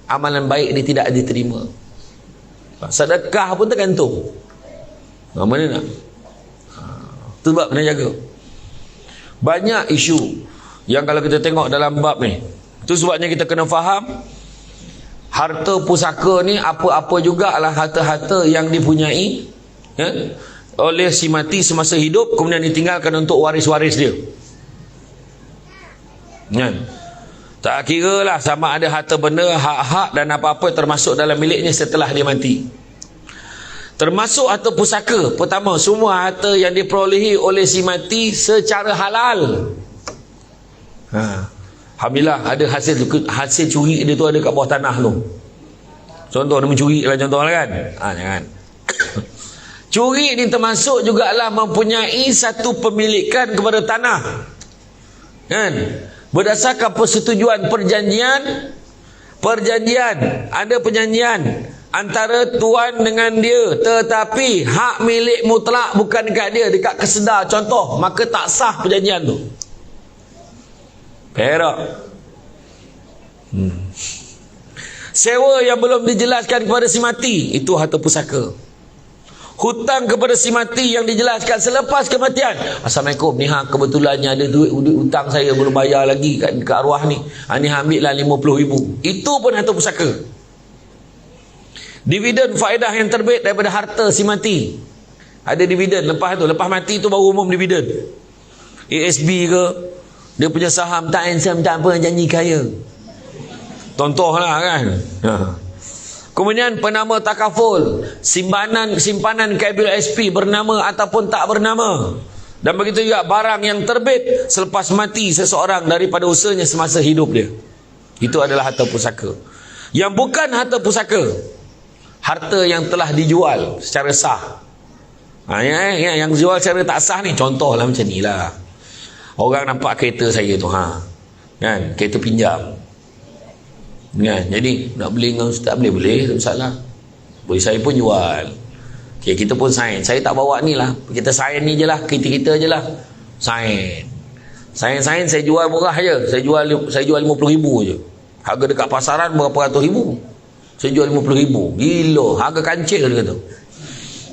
Amalan baik ni tidak diterima. Sedekah pun tergantung. Mana nak? Itu sebab kena jaga. Banyak isu yang kalau kita tengok dalam bab ni, itu sebabnya kita kena faham harta pusaka ni apa-apa jugalah harta-harta yang dipunyai oleh si mati semasa hidup, kemudian ditinggalkan untuk waris-waris dia. Tak kira lah sama ada harta benda, hak-hak dan apa-apa termasuk dalam miliknya setelah dia mati. Termasuk harta pusaka. Pertama, semua harta yang diperolehi oleh si mati secara halal. Alhamdulillah ada hasil curi dia tu ada kat bawah tanah tu. Contoh dia mencuri lah, contoh lah kan. Jangan. Curi ni termasuk jugalah mempunyai satu pemilikan kepada tanah. Kan? Berdasarkan persetujuan perjanjian, ada perjanjian antara tuan dengan dia, tetapi hak milik mutlak bukan dekat dia, dekat kesedar contoh, maka tak sah perjanjian tu. Perak. Sewa yang belum dijelaskan kepada si mati, itu harta pusaka. Hutang kepada si mati yang dijelaskan selepas kematian. Assalamualaikum, ni kebetulannya ada duit hutang saya belum bayar lagi kat arwah ni. Ni ambil lah 50,000. Itu pun harta pusaka. Dividen faedah yang terbit daripada harta si mati. Ada dividen lepas mati tu baru umum dividen. ASB ke, dia punya saham tak handsome, tak apa, janji kaya. Contohlah kan. Kemudian penama takaful, simpanan KBSP bernama ataupun tak bernama. Dan begitu juga barang yang terbit selepas mati seseorang daripada usahanya semasa hidup dia. Itu adalah harta pusaka. Yang bukan harta pusaka, harta yang telah dijual secara sah. Yang jual secara tak sah ni, contohlah macam ni lah. Orang nampak kereta saya tu, kan, kereta pinjam. Kan? Jadi nak beli dengan ustaz boleh, tak masalah. Boleh, saya pun jual. Okay, kita pun sign. Saya tak bawa ni lah, kita sign ni je lah, kita je lah. Sign, saya jual murah je. Saya jual 50,000 je. Harga dekat pasaran berapa ratus ribu, saya jual 50,000. Gila, harga kancil dia kata.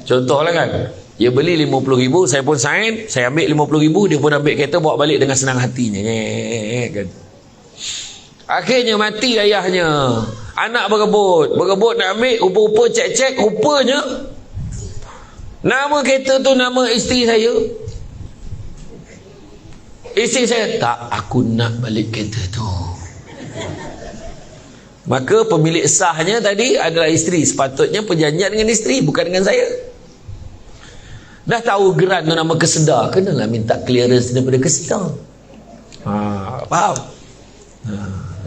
Contohlah kan, dia beli 50,000, saya pun sign, saya ambil 50,000, dia pun ambil kereta bawa balik dengan senang hatinya. Kan? Akhirnya mati ayahnya. Anak berebut nak ambil, rupa-rupa cek, rupanya nama kereta tu nama isteri saya. Isteri saya, tak, aku nak balik kereta tu. Maka pemilik sahnya tadi adalah isteri. Sepatutnya perjanjian dengan isteri, bukan dengan saya. Dah tahu geran tu nama kesedar, kenalah minta clearance daripada kesedar. Faham?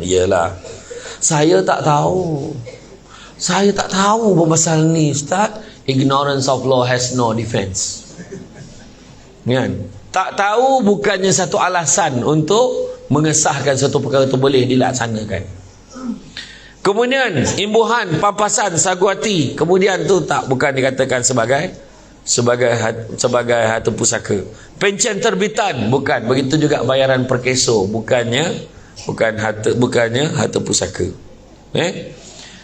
Iyalah, saya tak tahu pasal ni, Ustaz. Ignorance of law has no defense. Kan? Tak tahu bukannya satu alasan untuk mengesahkan satu perkara itu boleh dilaksanakan. Kemudian imbuhan, pampasan, sagu hati, kemudian tu bukan dikatakan sebagai harta pusaka. Pencen terbitan bukan, begitu juga bayaran perkeso bukannya harta pusaka.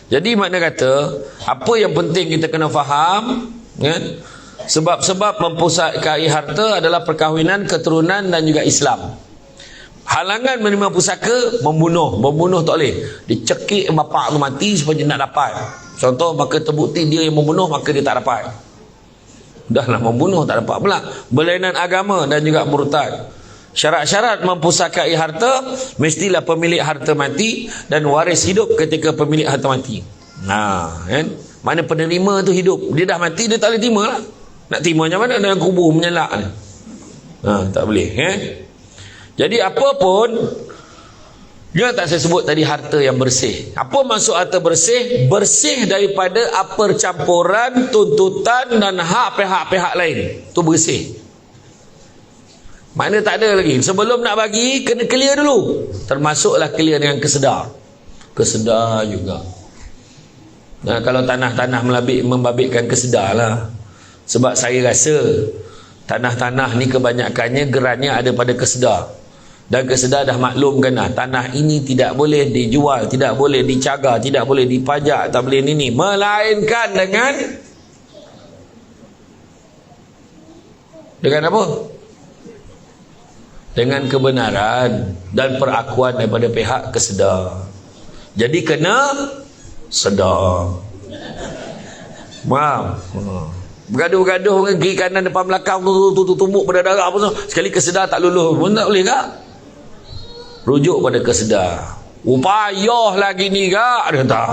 Jadi makna kata, apa yang penting kita kena faham, kan? Sebab-sebab mempusakai harta adalah perkahwinan, keturunan dan juga Islam. Halangan menerima pusaka, membunuh tak boleh. Dicekik bapak tu mati supaya nak dapat. Contoh, maka terbukti dia yang membunuh, maka dia tak dapat. Dahlah membunuh tak dapat pula. Berlainan agama dan juga murtad. Syarat-syarat mempusakai harta, mestilah pemilik harta mati dan waris hidup ketika pemilik harta mati. Kan? Mana penerima tu hidup, dia dah mati, dia tak boleh terima lah. Nak terima macam mana dalam kubur menyalak ni? Tak boleh. Jadi apa pun, dia tak saya sebut tadi harta yang bersih. Apa maksud harta bersih? Bersih daripada apa campuran, tuntutan dan hak pihak-pihak lain. Tu bersih. Makna tak ada lagi. Sebelum nak bagi, kena clear dulu. Termasuklah clear dengan kesedar. Kesedar juga. Nah, kalau tanah-tanah membabitkan kesedar lah. Sebab saya rasa tanah-tanah ni kebanyakannya gerannya ada pada kesedar. Dan kesedar dah maklumkan lah, tanah ini tidak boleh dijual, tidak boleh dicagar, tidak boleh dipajak, tak boleh ni. Melainkan dengan apa? Dengan kebenaran dan perakuan daripada pihak kesedar. Jadi kena sedar. Faham? Bergaduh-gaduh kiri kanan depan belakang tu tumbuk berdarah apa semua. Sekali kesedar tak luluh pun tak boleh kak? Rujuk pada kesedar. Payah lagi ni kak? Dia tak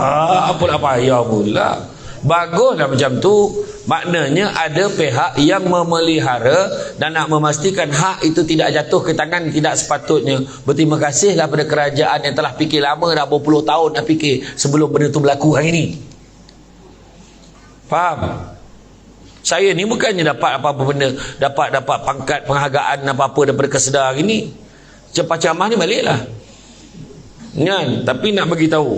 apalah payah pula. Baguslah macam tu. Maknanya ada pihak yang memelihara dan nak memastikan hak itu tidak jatuh ke tangan tidak sepatutnya. Berterima kasihlah pada kerajaan yang telah fikir lama, dah berpuluh tahun dah fikir sebelum benda tu berlaku hari ini. Faham? Saya ni bukannya dapat apa-apa benda, dapat pangkat penghargaan apa-apa daripada kesedar hari ni. Cepat camah ni baliklah. Kan? Tapi nak bagi tahu,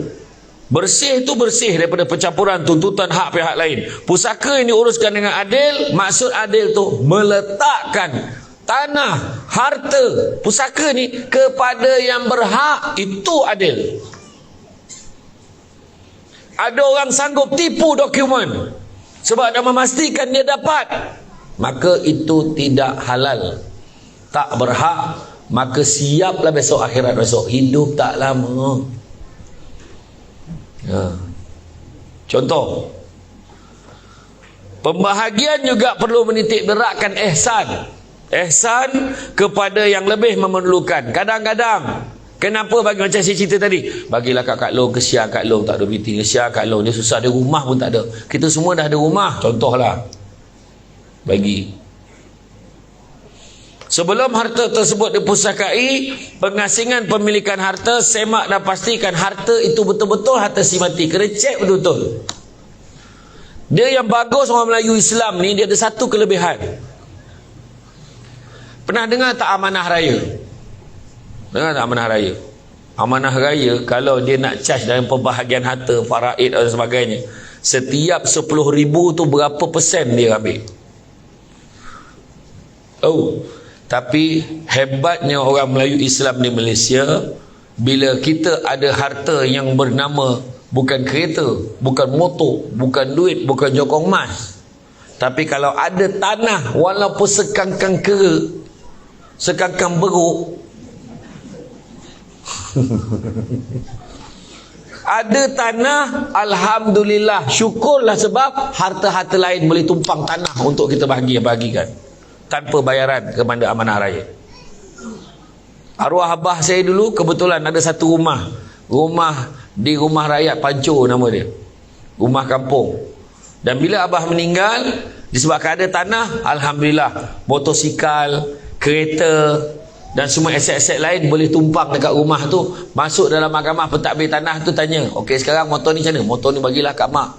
Bersih tu bersih daripada pencampuran tuntutan hak pihak lain. Pusaka yang diuruskan dengan adil, maksud adil tu meletakkan tanah, harta, pusaka ni kepada yang berhak, itu adil. Ada orang sanggup tipu dokumen sebab dah memastikan dia dapat, maka itu tidak halal, tak berhak, maka siaplah besok akhirat besok. Hidup tak lama. Contoh, pembahagian juga perlu menitik beratkan ihsan kepada yang lebih memerlukan. Kadang-kadang kenapa bagi, macam saya cerita tadi, bagilah kat Long, kesian kat Long tak ada BT, kesian kat Long, dia susah, dia rumah pun tak ada, kita semua dah ada rumah, contohlah, bagi. Sebelum harta tersebut dipusakai, pengasingan pemilikan harta, semak dan pastikan harta itu betul-betul harta si mati. Kena cek betul-betul. Dia yang bagus orang Melayu Islam ni, dia ada satu kelebihan. Pernah dengar tak amanah raya? Dengar tak amanah raya? Amanah raya, kalau dia nak charge dalam pembahagian harta, faraid dan sebagainya, setiap 10,000 tu berapa persen dia ambil? Tapi hebatnya orang Melayu Islam di Malaysia, bila kita ada harta yang bernama bukan kereta, bukan motor, bukan duit, bukan jokong emas, tapi kalau ada tanah walaupun sekangkang kera, sekangkang beruk, ada tanah, alhamdulillah, syukurlah, sebab harta-harta lain boleh tumpang tanah untuk kita bahagikan tanpa bayaran kepada amanah raya. Arwah abah saya dulu kebetulan ada satu rumah di rumah rakyat Pancur, nama dia, rumah kampung. Dan bila abah meninggal, disebabkan ada tanah, alhamdulillah, motosikal, kereta dan semua aset-aset lain boleh tumpang dekat rumah tu. Masuk dalam mahkamah pentadbir tanah tu, tanya, okey, sekarang motor ni macam mana? Motor ni bagilah kat mak,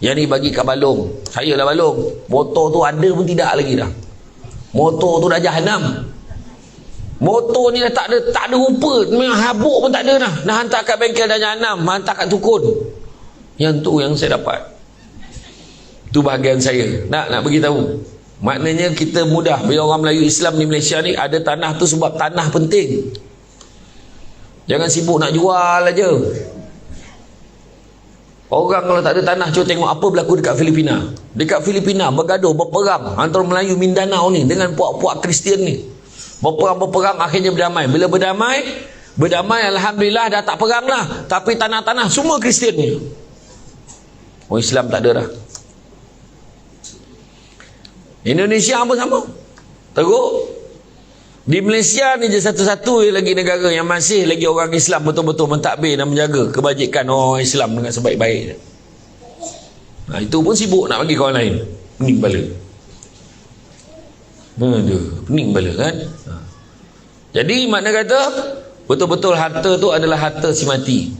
yang ni bagi kat Balong. Saya lah Balong. Motor tu ada pun tidak lagi dah. Motor tu dah jahanam. Motor ni dah tak ada rupa, memang habuk pun tak ada dah. Dah hantar kat bengkel dah jahanam, hantar kat tukun. Yang tu yang saya dapat. Tu bahagian saya. Nak beritahu. Maknanya kita mudah bila orang Melayu Islam di Malaysia ni ada tanah tu sebab tanah penting. Jangan sibuk nak jual aja. Orang kalau tak ada tanah, cuba tengok apa berlaku dekat Filipina. Dekat Filipina bergaduh, berperang antara Melayu Mindanao ni dengan puak-puak Kristian ni. Berperang, akhirnya berdamai. Bila berdamai, alhamdulillah dah tak perang lah. Tapi tanah-tanah semua Kristian ni. Orang Islam tak ada dah. Indonesia pun sama. Teruk. Di Malaysia ni je satu-satu lagi negara yang masih lagi orang Islam betul-betul mentadbir dan menjaga kebajikan orang Islam dengan sebaik-baik. Itu pun sibuk nak bagi kawan lain. Pening kepala. Pening kepala kan. Jadi makna kata betul-betul harta tu adalah harta si mati.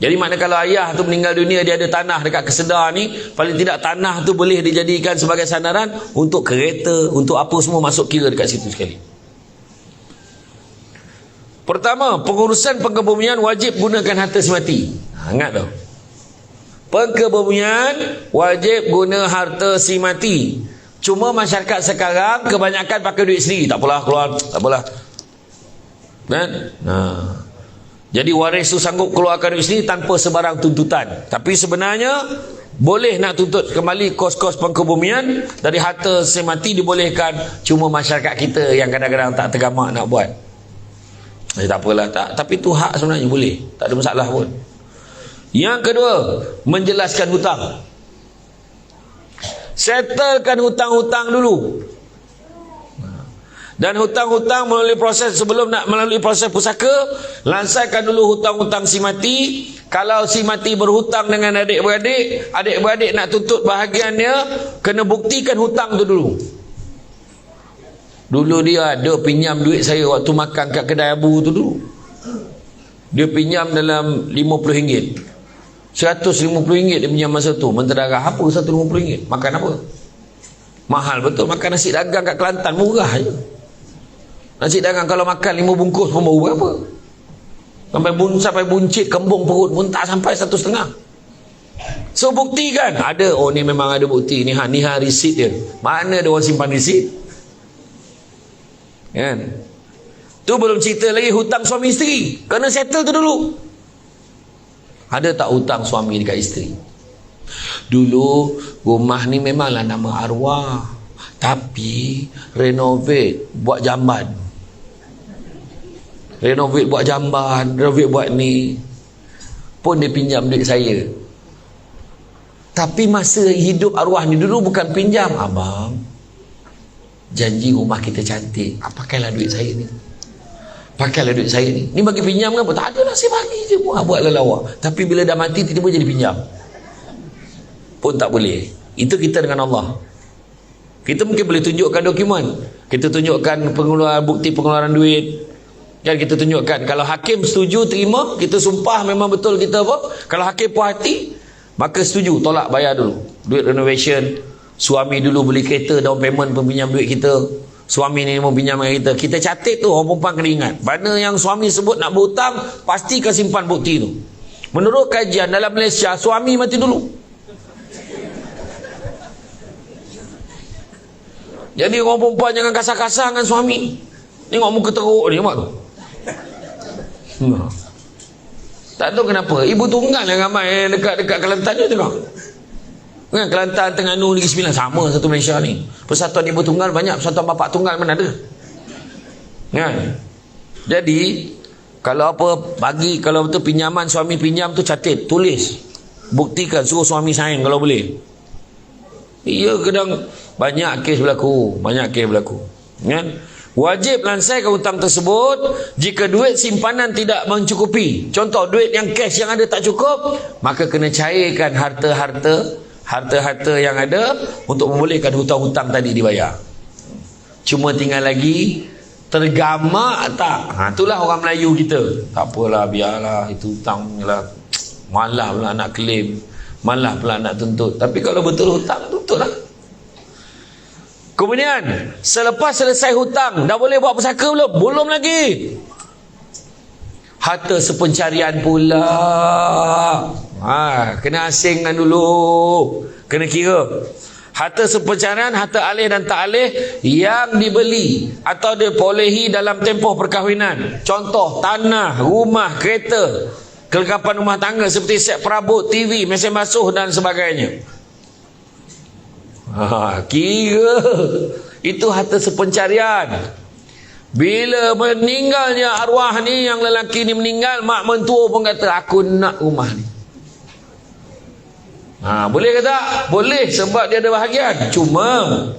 Jadi makna kalau ayah tu meninggal dunia, dia ada tanah dekat Kesedar ni, paling tidak tanah tu boleh dijadikan sebagai sandaran untuk kereta, untuk apa semua masuk kira dekat situ sekali. Pertama, pengurusan pengkebumian wajib gunakan harta si mati. Ingat tau. Pengkebumian wajib guna harta si mati. Cuma masyarakat sekarang kebanyakan pakai duit sendiri. Tak apalah, keluar, tak apalah. Kan? Jadi waris tu sanggup keluarkan duit sendiri tanpa sebarang tuntutan. Tapi sebenarnya boleh nak tuntut kembali kos-kos pengkebumian dari harta si mati, dibolehkan. Cuma masyarakat kita yang kadang-kadang tak tergamak nak buat. Tak apalah, tapi tu hak sebenarnya, boleh, tak ada masalah pun. Yang kedua, menjelaskan hutang. Settlekan hutang-hutang dulu. Dan hutang-hutang melalui proses, sebelum nak melalui proses pusaka, lansaikan dulu hutang-hutang si mati. Kalau si mati berhutang dengan adik-beradik, adik-beradik nak tuntut bahagiannya, kena buktikan hutang tu dulu. Dulu dia ada pinjam duit saya waktu makan kat kedai Abu tu dulu. Dia pinjam dalam RM50. RM150 dia pinjam masa tu. Menterdarah. Apa RM150? Makan apa? Mahal betul. Makan nasi dagang kat Kelantan murah je. Nasi dagang kalau makan 5 bungkus pun baru berapa? Sampai buncit kembung perut pun tak sampai 1,5. So buktikan ada, oh ni memang ada bukti ni, ni resit dia. Mana ada orang simpan resit? Kan? Tu belum cerita lagi hutang suami isteri. Kena settle tu dulu. Ada tak hutang suami dekat isteri? Dulu rumah ni memanglah nama arwah, tapi renovate buat jamban. Renovate buat jamban, renovate buat ni. Pun dia pinjam duit saya. Tapi masa hidup arwah ni dulu bukan pinjam. Abang, janji rumah kita cantik, pakailah duit saya ni. Pakailah duit saya ni. Ni bagi pinjam kan? Tak ada lah, saya bagi je. Buatlah lawak. Tapi bila dah mati, tiba-tiba jadi pinjam. Pun tak boleh. Itu kita dengan Allah. Kita mungkin boleh tunjukkan dokumen. Kita tunjukkan bukti pengeluaran duit. Kan kita tunjukkan. Kalau hakim setuju, terima. Kita sumpah memang betul kita apa. Kalau hakim puas hati, maka setuju, tolak bayar dulu duit renovation. Suami dulu beli kereta, down payment pinjam duit kita. Suami ni mau pinjam dengan kita. Kita catat tu, orang perempuan kena ingat. Mana yang suami sebut nak berhutang, pastikan simpan bukti tu. Menurut kajian dalam Malaysia, suami mati dulu. Jadi orang perempuan jangan kasar-kasar dengan suami. Tengok muka teruk ni, nampak tu. Tak tahu kenapa ibu tunggal yang ramai dekat Kelantan je tengok. Kan Kelantan, Terengganu, Negeri Sembilan sama satu Malaysia ni. Persatuan ibu tunggal banyak, persatuan bapa tunggal mana ada. Kan? Jadi kalau apa bagi, kalau betul pinjaman suami pinjam tu catat, tulis, buktikan, suruh suami sign kalau boleh. Iya, kadang banyak kes berlaku, kan? Wajib lansaikan hutang tersebut. Jika duit simpanan tidak mencukupi, contoh duit yang cash yang ada tak cukup, maka kena cairkan harta-harta yang ada untuk membolehkan hutang-hutang tadi dibayar. Cuma tinggal lagi tergamak tak? Itulah orang Melayu kita. Tak apalah, biarlah, itu hutang lah. Malah pula nak claim, malah pula nak tuntut. Tapi kalau betul hutang, tuntutlah. Kemudian selepas selesai hutang, dah boleh buat pesaka belum? Belum lagi. Harta sepencarian pula. Kena asingkan dulu. Kena kira. Harta sepencarian, harta alih dan tak alih yang dibeli atau diperolehi dalam tempoh perkahwinan. Contoh tanah, rumah, kereta, kelengkapan rumah tangga seperti set perabot, TV, mesin basuh dan sebagainya. Kira itu harta sepencarian. Bila meninggalnya arwah ni, yang lelaki ni meninggal, mak mentua pun kata aku nak rumah ni. Boleh ke tak? Boleh, sebab dia ada bahagian. Cuma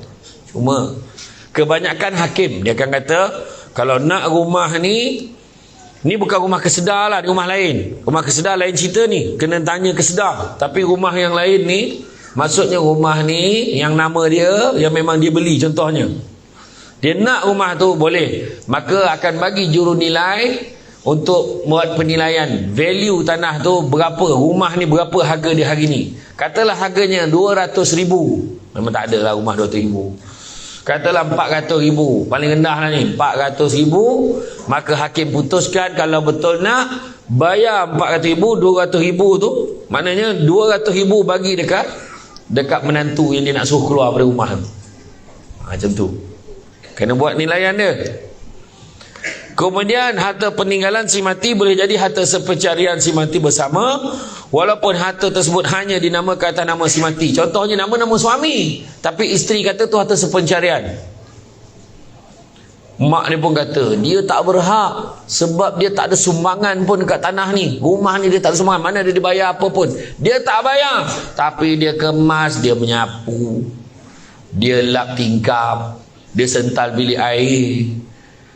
kebanyakan hakim dia akan kata kalau nak rumah ni bukan rumah kesedar lah, rumah lain. Rumah kesedar lain cerita ni, kena tanya kesedar. Tapi rumah yang lain ni, maksudnya rumah ni yang nama dia, yang memang dia beli, contohnya dia nak rumah tu, boleh. Maka akan bagi jurunilai untuk buat penilaian value tanah tu berapa, rumah ni berapa harga dia hari ni. Katalah harganya 200,000, memang tak ada lah rumah 200,000. Katalah 400,000, paling rendah lah ni 400,000. Maka hakim putuskan kalau betul nak bayar 400,000, 200,000 tu maknanya 200,000 bagi dekat menantu yang dia nak suruh keluar dari rumah tu. Macam tu. Kena buat nilaian dia. Kemudian harta peninggalan si mati boleh jadi harta sepencarian si mati bersama, walaupun harta tersebut hanya dinamakan atas nama si mati. Contohnya nama suami, tapi isteri kata tu harta sepencarian. Mak dia pun kata dia tak berhak, sebab dia tak ada sumbangan pun dekat tanah ni. Rumah ni dia tak ada sumbangan, mana dia dibayar apa pun. Dia tak bayar, tapi dia kemas, dia menyapu, dia lap tingkap, dia sental bilik air,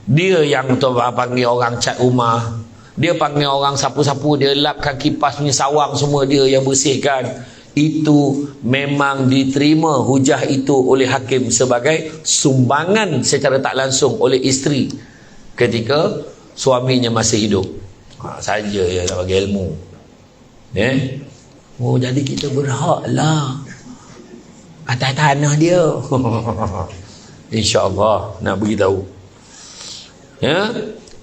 dia yang panggil orang cat rumah, dia panggil orang sapu-sapu, dia lapkan kipas punya sawang, semua dia yang bersihkan. Itu memang diterima hujah itu oleh hakim sebagai sumbangan secara tak langsung oleh isteri ketika suaminya masih hidup. Saja ya nak bagi ilmu. Oh, jadi kita berhak lah atas tanah dia. InsyaAllah nak beritahu.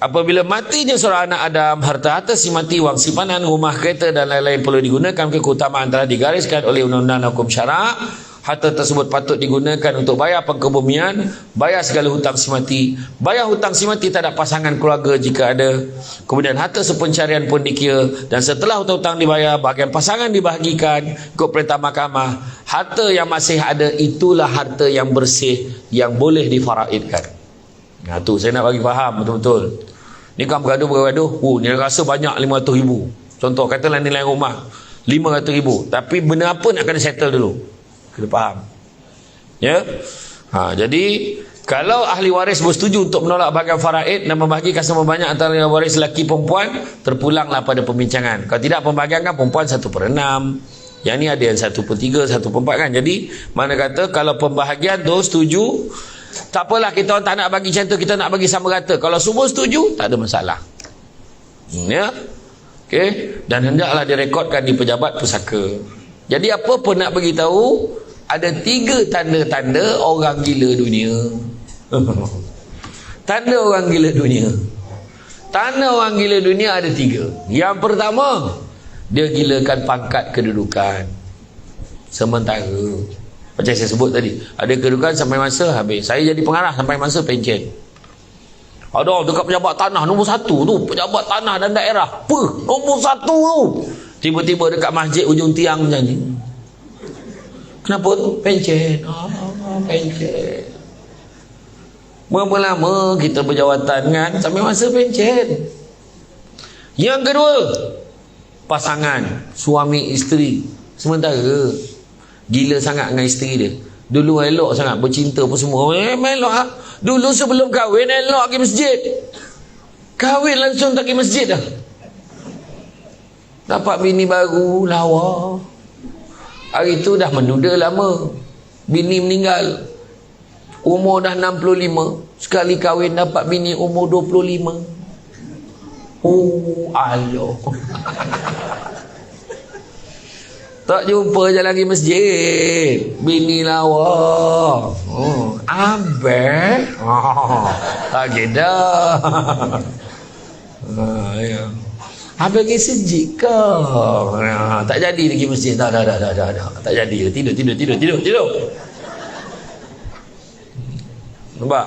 Apabila matinya seorang anak Adam, harta-harta si mati, wang simpanan, rumah, kereta dan lain-lain perlu digunakan. Keutamaan telah digariskan oleh undang-undang hukum syarak. Harta tersebut patut digunakan untuk bayar pengkebumian, bayar segala hutang si mati, bayar hutang si mati terhadap pasangan keluarga jika ada. Kemudian harta sepencarian pun dikira, dan setelah hutang dibayar, bahagian pasangan dibahagikan ikut perintah mahkamah. Harta yang masih ada itulah harta yang bersih yang boleh difaraidkan. Nah tu saya nak bagi faham betul-betul. Ni kan bergaduh. Ni rasa banyak 500,000. Contoh katalah nilai rumah 500,000, tapi benda apa nak kena settle dulu. Kita faham. Ya. Jadi kalau ahli waris bersetuju untuk menolak bahagian faraid dan membahagikan sama banyak antara waris lelaki perempuan, terpulanglah pada pembincangan. Kalau tidak pembahagian kan perempuan 1/6. Yang ni ada yang 1/3, 1/4 kan. Jadi mana kata kalau pembahagian tu setuju, tak apalah kita orang tak nak bagi macam tu, kita nak bagi sama rata. Kalau semua setuju, tak ada masalah. Ya. Okey, dan hendaklah direkodkan di pejabat pusaka. Jadi apa pun nak beritahu, ada 3 tanda-tanda orang gila dunia. Tanda orang gila dunia. Tanda orang gila dunia ada 3. Yang pertama, dia gilakan pangkat kedudukan sementara. Macam saya sebut tadi, ada kedudukan sampai masa habis. Saya jadi pengarah sampai masa pencen. Ada dekat pejabat tanah nombor 1 tu, pejabat tanah dan daerah. Nombor 1 tu. Tiba-tiba dekat masjid ujung tiang macam ni. Kenapa tu? Pencen. Pencen. Berapa lama kita berjawatan kan sampai masa pencen. Yang kedua, pasangan suami isteri sementara gila sangat dengan isteri dia. Dulu elok sangat, bercinta pun semua. Elok lah. Dulu sebelum kahwin elok pergi masjid. Kahwin langsung tak pergi masjid dah. Dapat bini baru, lawa. Hari tu dah menduda lama. Bini meninggal. Umur dah 65. Sekali kahwin dapat bini umur 25. Oh, aloh. Tak jumpa je lagi masjid. Bini lawa. Oh, abang. Tak kira. Ya. Abang ni sejik ke? Tak jadi lagi masjid. Dah. Tak jadi. Tidur. Nampak?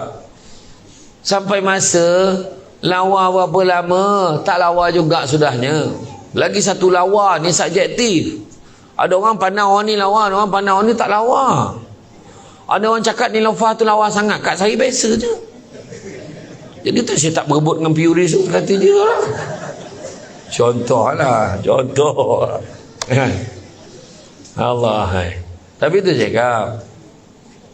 Sampai masa lawa berapa lama, tak lawa juga sudahnya. Lagi satu lawa ni subjektif. Ada orang pandang orang ni lawa, ada orang pandang orang ni tak lawa. Ada orang cakap ni Lafah tu lawa sangat. Kat saya biasa je. Jadi tu saya tak berebut dengan Piuris tu, kata dia lah. Contoh. Allah. Tapi tu cakap,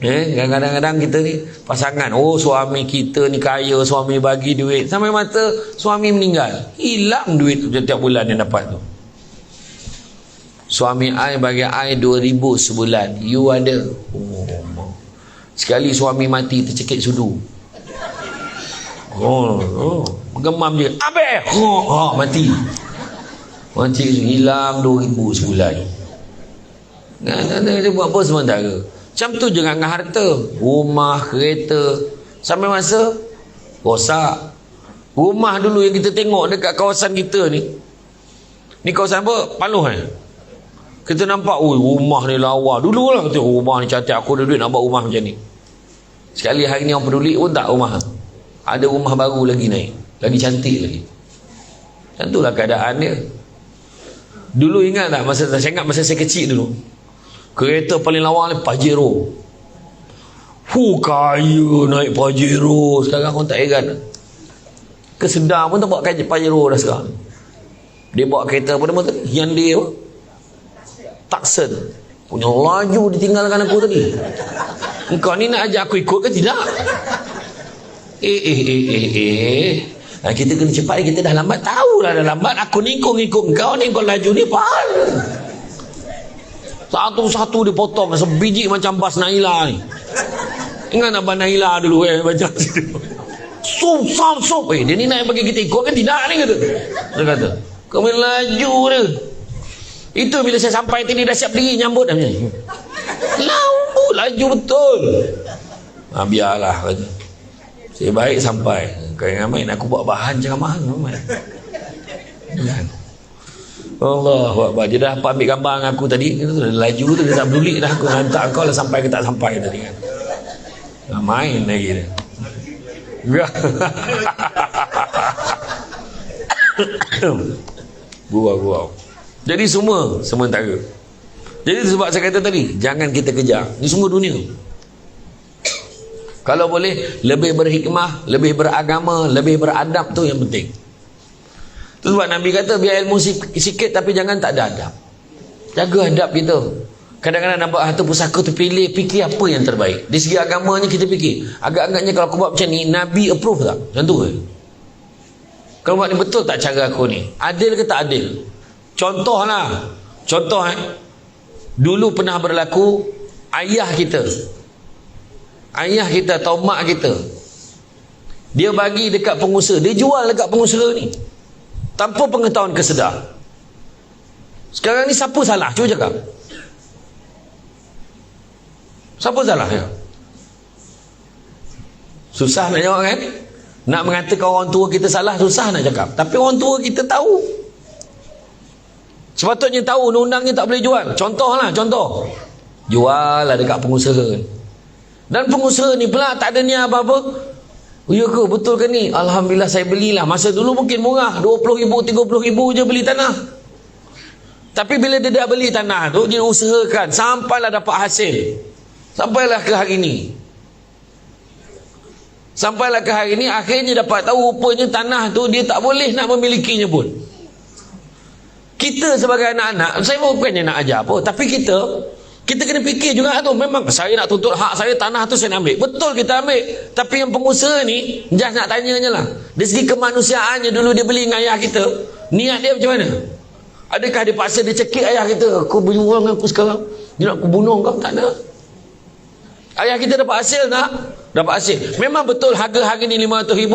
kadang-kadang kita ni pasangan, suami kita ni kaya, suami bagi duit, sampai mata suami meninggal, hilang duit setiap bulan yang dapat tu. Suami I bagi I 2,000 sebulan, you ada. Sekali suami mati tercekik sudu. Gemam je, mati. Hilang 2,000 sebulan. Dia buat apa sementara. Macam tu je dengan harta. Rumah, kereta, sampai masa rosak. Rumah dulu yang kita tengok dekat kawasan kita ni kawasan apa? Paluh kita nampak, rumah ni lawa. Dulu lah kata, rumah ni cantik, aku ada duit nak buat rumah macam ni. Sekali hari ni orang peduli pun tak rumah. Ada rumah baru lagi naik, lagi cantik lagi. Macam tu lah keadaan dia. Dulu ingat tak, saya ingat masa saya kecil dulu, kereta paling lawa ni Pajero. Kaya naik Pajero. Sekarang orang tak heran. Kesedar pun tak bawa Pajero dah sekarang. Dia bawa kereta apa nama tu? Hyundai apa? Tucson. Punya laju ditinggalkan aku tadi. Engkau ni nak ajak aku ikut ke tidak? Kita kena cepat, kita dah lambat. Tahulah dah lambat. Aku ni ikut engkau ni, kau laju ni pahal. Satu-satu dia potong sebiji macam bas Naila ni. Ingat Abang Naila dulu macam situ. Sup. Dia ni nak bagi kita ikut kan tidak ni kata. Dia kata, kau main laju dia. Itu bila saya sampai tadi dah siap diri nyambut dah macam ni. Laju betul. Biarlah kata. Saya baik sampai. Kau yang main aku buat bahan ceramah ramai. Kan. Allahu Akbar. Dia dah ambil gambar dengan aku tadi. Laju tu dia tak peduli dah. Aku hantar kau lah sampai ke tak sampai tadi kan. Main lagi dia. Gurau. Jadi semua sementara. Jadi sebab saya kata tadi, jangan kita kejar. Ni semua dunia. Kalau boleh lebih berhikmah, lebih beragama, lebih beradab tu yang penting. Tu sebab Nabi kata biar ilmu sikit tapi jangan tak ada adab. Jaga adab kita. Kadang-kadang nampak harta pusaka tu pilih, fikir apa yang terbaik. Di segi agamanya kita fikir. Agak-agaknya kalau aku buat macam ni, Nabi approve tak? Macam tu ke? Kalau buat ni betul tak cara aku ni? Adil ke tak adil? Contohlah. Contoh dulu pernah berlaku ayah kita atau mak kita, dia bagi dekat pengusaha, dia jual dekat pengusaha ni tanpa pengetahuan kesedar. Sekarang ni siapa salah? Cuba cakap. Siapa salah ya? Susah nak jawab kan? Nak mengatakan orang tua kita salah susah nak cakap. Tapi orang tua kita tahu. Sepatutnya tahu undang-undangnya tak boleh jual. Contoh. Jual lah dekat pengusaha. Dan pengusaha ni pula tak ada niat apa-apa. Oh ya ke? Betul ke ni? Alhamdulillah saya belilah. Masa dulu mungkin murah. 20,000, 30,000 je beli tanah. Tapi bila dia dah beli tanah tu, dia usahakan sampailah dapat hasil. Sampailah ke hari ni. Akhirnya dapat tahu rupanya tanah tu dia tak boleh nak memilikinya pun. Kita sebagai anak-anak, saya bukannya nak ajar apa, tapi kita kena fikir juga tu. Memang saya nak tuntut hak saya, tanah tu saya nak ambil. Betul kita ambil. Tapi yang pengusaha ni, just nak tanya je lah. Dari segi kemanusiaannya, dulu dia beli dengan ayah kita, niat dia macam mana? Adakah dia paksa dia cekik ayah kita, kau berjuang dengan aku sekarang, dia nak aku bunuh kau? Tak ada. Ayah kita dapat hasil tak? Dapat hasil. Memang betul harga hari ni 500,000.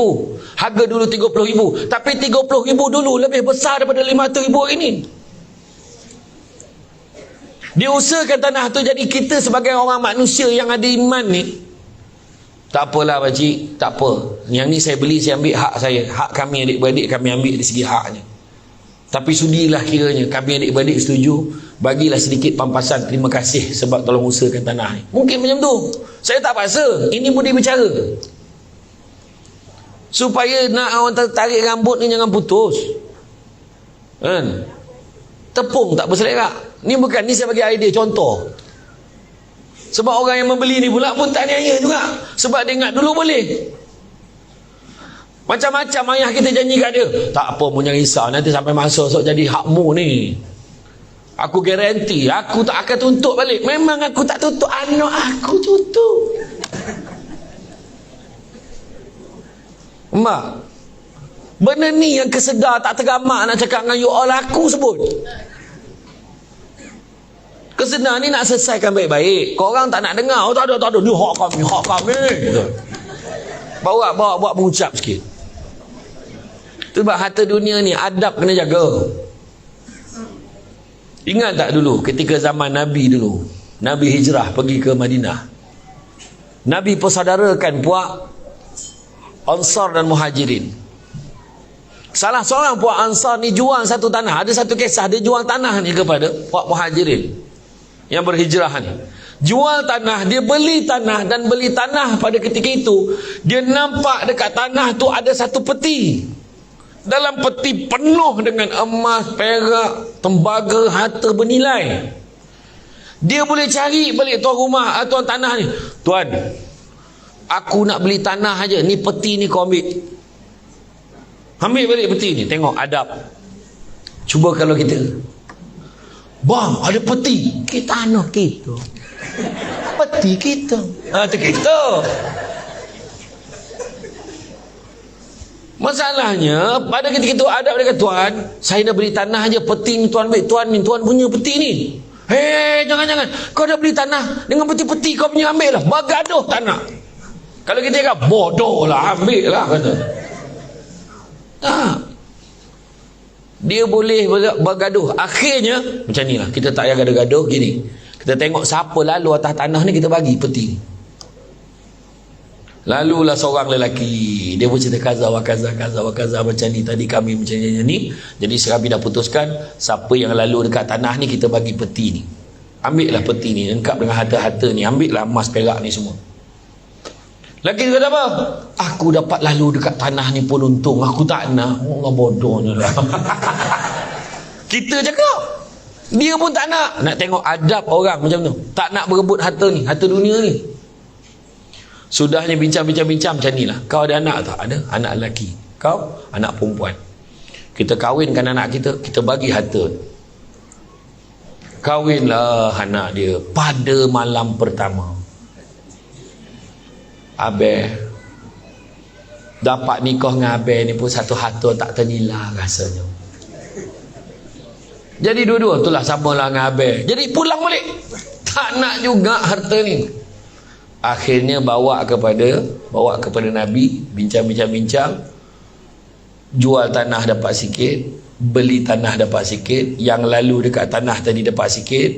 Harga dulu 30,000. Tapi 30,000 dulu lebih besar daripada 500,000 hari ni. Dia usahakan tanah tu. Jadi kita sebagai orang manusia yang ada iman ni, tak apalah pakcik, tak apa. Yang ni saya beli, saya ambil hak saya. Hak kami adik-beradik kami ambil dari segi haknya. Tapi sudilah kiranya kami adik-beradik setuju, bagilah sedikit pampasan terima kasih sebab tolong usahakan tanah ni. Mungkin macam tu. Saya tak paksa. Ini budi bicara. Supaya nak orang tarik rambut ni jangan putus. Kan? Tepung tak berselerak. Ni bukan, ni saya bagi idea contoh. Sebab orang yang membeli ni pula pun tak niaya juga. Sebab dia ingat dulu boleh. Macam-macam ayah kita janji kat dia. Tak apa pun jangan risau, nanti sampai masa esok jadi hakmu ni. Aku garanti, aku tak akan tuntut balik. Memang aku tak tuntut, anak aku tuntut. Mak, benda ni yang kesedar tak tergamak nak cakap dengan you all aku sebut. Kesedar ni nak selesaikan baik-baik. Korang tak nak dengar. Oh tak ada. Ni hak kami. Bawa mengucap sikit. Sebab harta dunia ni adab kena jaga. Ingat tak dulu ketika zaman Nabi dulu, Nabi hijrah pergi ke Madinah, Nabi persaudarakan puak Ansar dan Muhajirin. Salah seorang puak Ansar ni jual satu tanah. Ada satu kisah dia jual tanah ni kepada puak Muhajirin yang berhijrah ni. Jual tanah, dia beli tanah, dan beli tanah pada ketika itu dia nampak dekat tanah tu ada satu peti. Dalam peti penuh dengan emas, perak, tembaga, harta bernilai. Dia boleh cari balik tuan rumah, tuan tanah ni. Tuan, aku nak beli tanah aja. Ni peti ni kau ambil. Ambil balik peti ni. Tengok adab. Cuba kalau kita, bang, ada peti. Kita anak kita. Peti kita. Itu kita. Masalahnya pada ketika itu adab dia kata, tuan, saya nak beli tanah aja, peti ni tuan ambil. Tuan ni, tuan punya peti ni. Hei, jangan. Kau dah beli tanah dengan peti-peti kau punya, ambil lah. Bergaduh tanah. Kalau kita kata bodoh lah, ambil lah kata. Tak. Dia boleh bergaduh. Akhirnya macam ni lah. Kita tak payah gaduh-gaduh gini. Kita tengok siapa lalu atas tanah ni, kita bagi peti ni. Lalulah seorang lelaki, dia pun cerita kaza wa kaza macam ni, tadi kami macam ni. Jadi kami dah putuskan, siapa yang lalu dekat tanah ni kita bagi peti ni. Ambil lah peti ni, lengkap dengan harta-harta ni, ambil lah emas perak ni semua. Lelaki tu kata apa? Aku dapat lalu dekat tanah ni pun untung, aku tak nak. Allah bodohnya lah. Kita cakap, dia pun tak nak tengok adab orang macam tu, tak nak berebut harta ni, harta dunia ni. Sudahnya bincang-bincang macam ni lah. Kau ada anak tak? Ada. Anak lelaki. Kau anak perempuan. Kita kahwinkan anak kita, kita bagi harta. Kahwinlah anak dia pada malam pertama. Abang dapat nikah dengan abang ni pun satu harta tak ternilai rasanya. Jadi dua-dua itulah samalah dengan abang. Jadi pulang balik, tak nak juga harta ni. Akhirnya bawa kepada Nabi, bincang, jual tanah dapat sikit, beli tanah dapat sikit, yang lalu dekat tanah tadi dapat sikit,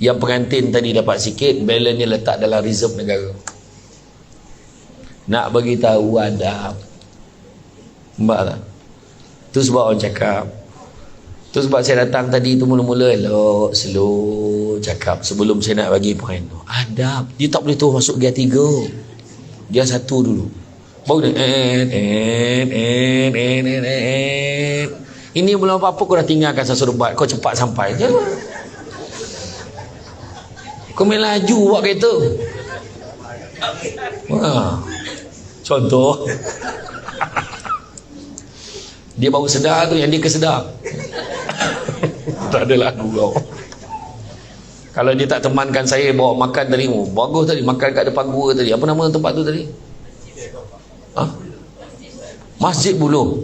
yang pengantin tadi dapat sikit, balance letak dalam reserve negara. Nak bagi tahu adab. Nampak tak? Tu sebab orang cakap, tu sebab saya datang tadi tu mula-mula elok, slow cakap sebelum saya nak bagi poin tu. Adab. Dia tak boleh terus masuk gear 3. Dia 1 dulu. Baru dia ini belum apa-apa kau dah tinggalkan satu debat, kau cepat sampai je. Kau main laju buat kereta. Contoh. Dia baru sedar tu, yang dia kesedar. Tak ada lagu kau. Kalau dia tak temankan saya bawa makan tadi, bagus tadi makan kat depan gua tadi. Apa nama tempat tu tadi? Masjid Buloh.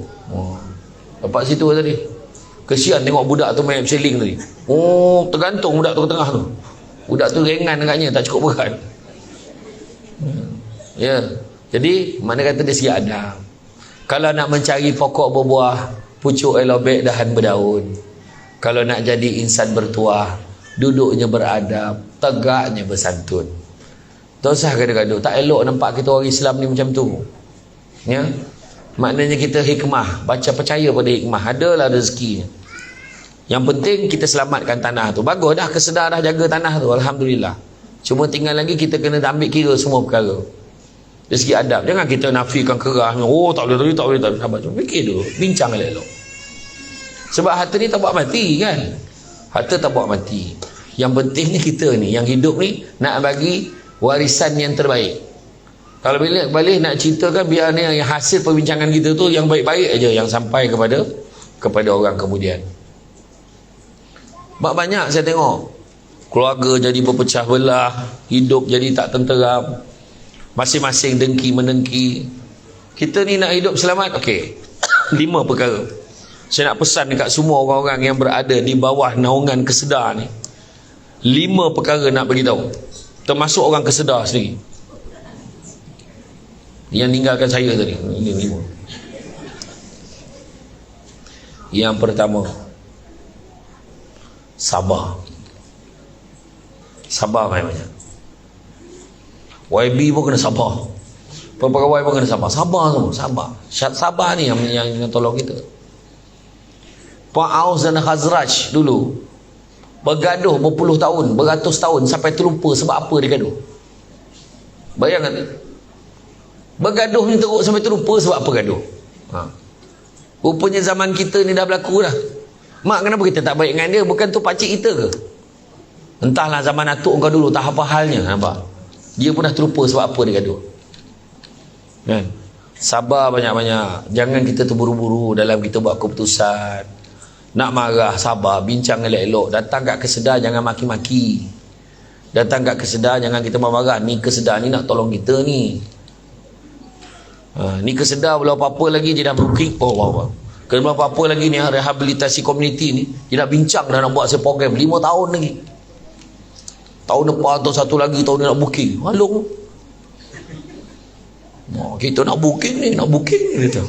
Tempat situ tadi. Kesian tengok budak tu main sailing tadi. Tergantung budak tu ke tengah tu. Budak tu ringan agaknya, tak cukup berat. Ya. Jadi mana kata dia siap adab. Kalau nak mencari pokok berbuah, pucuk elobek dahan berdaun. Kalau nak jadi insan bertuah, duduknya beradab, tegaknya bersantun. Tak usah gaduh-gaduh. Tak elok nampak kita orang Islam ni macam tu. Ya. Maknanya kita hikmah, baca percaya pada hikmah, adalah rezekinya. Yang penting kita selamatkan tanah tu. Bagus dah, kesedar dah jaga tanah tu, alhamdulillah. Cuma tinggal lagi kita kena ambil kira semua perkara. Dari segi adab, jangan kita nafikan kerah. Tak boleh tadi, tak boleh. Sabar, cuma fikir dulu, bincang elok-elok. Sebab harta ni tak buat mati kan. Harta tak buat mati. Yang pentingnya kita ni, yang hidup ni, nak bagi warisan yang terbaik. Kalau balik nak ceritakan, biar ni yang hasil perbincangan kita tu yang baik-baik aja yang sampai kepada orang kemudian. Banyak saya tengok keluarga jadi berpecah belah, hidup jadi tak tenteram, masing-masing dengki menengki. Kita ni nak hidup selamat, okey. 5 perkara saya nak pesan dekat semua orang-orang yang berada di bawah naungan kesedar ni. 5 perkara nak bagi tahu, termasuk orang kesedar sendiri yang tinggalkan saya tadi. Ini 5. Yang pertama, sabar. Sabar banyak. YB pun kena sabar, pegawai pun kena sabar. Sabar semua, sabar. Sabar ni yang tolong kita. Pak Aus dan Khazraj dulu bergaduh berpuluh tahun, beratus tahun, sampai terlupa sebab apa dia gaduh. Bayangkan tu. Bergaduh ni teruk sampai terlupa sebab apa gaduh. Rupanya zaman kita ni dah berlaku dah. Mak, kenapa kita tak baik dengan dia? Bukan tu pakcik kita ke? Entahlah zaman atuk kau dulu, tak apa halnya. Nampak? Dia pun dah terlupa sebab apa dia gaduh. Kan? Sabar banyak-banyak. Jangan kita terburu-buru dalam kita buat keputusan. Nak marah, sabar, bincang elok-elok. Datang kat kesedar, jangan maki-maki. Datang kat kesedar, jangan kita marah. Ni kesedar ni nak tolong kita ni. Ni kesedar belum apa-apa lagi dia dah booking. Belum apa-apa lagi ni, rehabilitasi komuniti ni dia dah bincang dah nak buat program 5 tahun lagi. Tahun depan atau satu lagi tahun ni nak booking. Halung. Kita nak booking ni, nak booking gitu.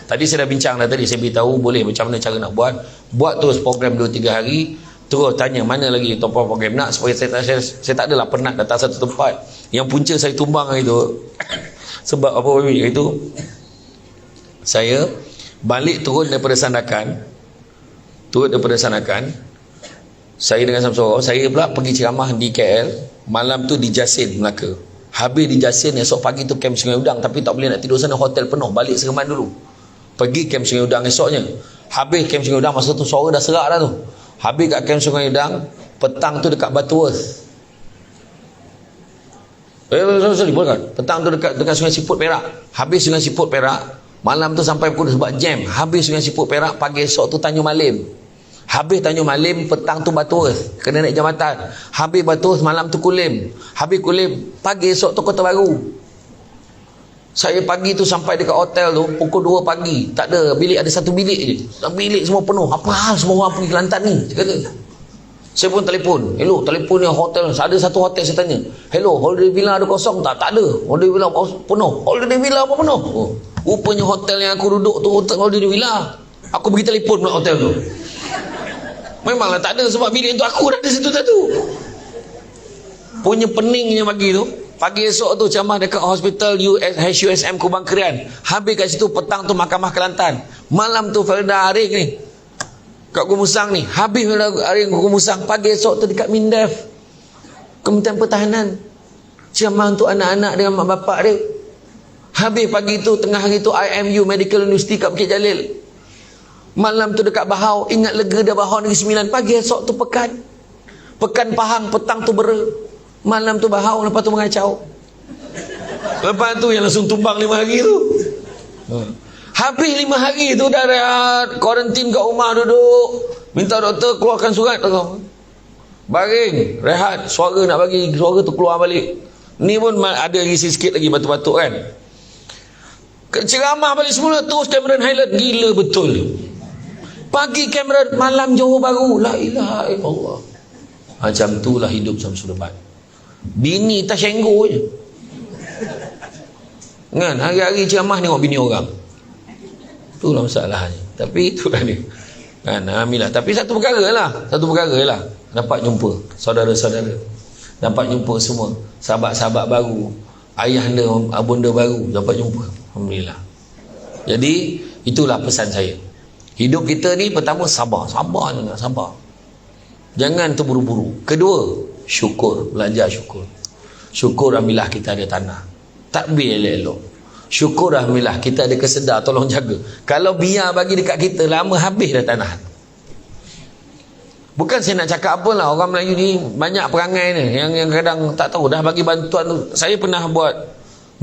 Tadi saya dah bincang dah tadi, saya beritahu boleh macam mana cara nak buat. Buat terus program 2-3 hari, terus tanya mana lagi topan program nak, supaya saya tak adalah penat datang satu tempat. Yang punca saya tumbang hari tu Sebab apa itu, saya balik turun daripada Sandakan, saya dengan Samsoro, saya pula pergi ceramah di KL. Malam tu di Jasin, Melaka. Habis di Jasin, esok pagi tu kem Sungai Udang, tapi tak boleh nak tidur sana, hotel penuh. Balik Sereman dulu, pergi kem Sungai Udang esoknya. Habis kem Sungai Udang, masa tu suara dah serak dah tu. Habis kat kem Sungai Udang, petang tu dekat Butterworth. Sorry, boleh kan? Petang tu dekat Sungai Siput Perak. Habis Sungai Siput Perak, malam tu sampai pukul sebab jam. Habis Sungai Siput Perak, pagi esok tu Tanjung Malim. Habis Tanjung Malim, petang tu Butterworth, kena naik jambatan. Habis Butterworth, malam tu Kulim. Habis Kulim, pagi esok tu Kota Baru. Saya pagi tu sampai dekat hotel tu pukul 2 pagi. Tak ada bilik, ada satu bilik je. Bilik semua penuh. Apa hal semua orang pergi Kelantan ni? Saya kata. Saya pun telefon. Hello, telefon ni hotel. Ada satu hotel, saya tanya. Hello, Holiday Villa ada kosong tak? Tak ada. Holiday Villa penuh. Holiday Villa apa penuh? Oh, rupanya hotel yang aku duduk tu hotel Holiday Villa. Aku pergi telefon pula hotel tu. Memanglah tak ada, sebab bilik tu aku dah ada situ satu. Punya peningnya pagi tu. Pagi esok tu ceramah dekat hospital HUSM Kubang Kerian. Habis kat situ petang tu Mahkamah Kelantan. Malam tu Felda Arif ni kat Kumusang ni. Habis Felda Arif kat Kumusang. Pagi esok tu dekat Mindef, Kementerian Pertahanan, ceramah untuk anak-anak dengan mak bapak dia. Habis pagi tu tengah hari tu IMU Medical University kat Bukit Jalil. Malam tu dekat Bahau, ingat lega dah Bahau Negeri Sembilan. Pagi esok tu Pekan Pahang, petang tu Bera. Malam tu Bahau, lepas tu Mengacau. Lepas tu yang langsung tumbang 5 hari tu. Habis 5 hari tu dah rehat, kuarantin kat rumah duduk. Minta doktor keluarkan surat. Baring, rehat, suara nak bagi, suara tu keluar balik. Ni pun ada isi sikit lagi batuk-batuk kan. Ceramah balik semula, terus Cameron Highland. Gila betul. Pagi Cameron, malam Johor Bahru. La ilaha illallah. Macam tu lah hidup Samsul Lebat. Bini tak syenggo je kan, hari-hari ceramah tengok bini orang. Itulah masalahnya. Tapi itulah dia kan, alhamdulillah. Tapi satu perkara lah, dapat jumpa saudara-saudara, dapat jumpa semua sahabat-sahabat baru, ayahanda, abunda baru, dapat jumpa, alhamdulillah. Jadi itulah pesan saya. Hidup kita ni pertama sabar je, sabar. Jangan terburu-buru. Kedua, syukur, belajar syukur. Syukur alhamdulillah kita ada tanah. Takbir elok-elok. Syukur alhamdulillah kita ada kesedar, tolong jaga. Kalau biar bagi dekat kita, lama habis dah tanah. Bukan saya nak cakap apalah, orang Melayu ni banyak perangai ni yang kadang tak tahu dah bagi bantuan tu. Saya pernah buat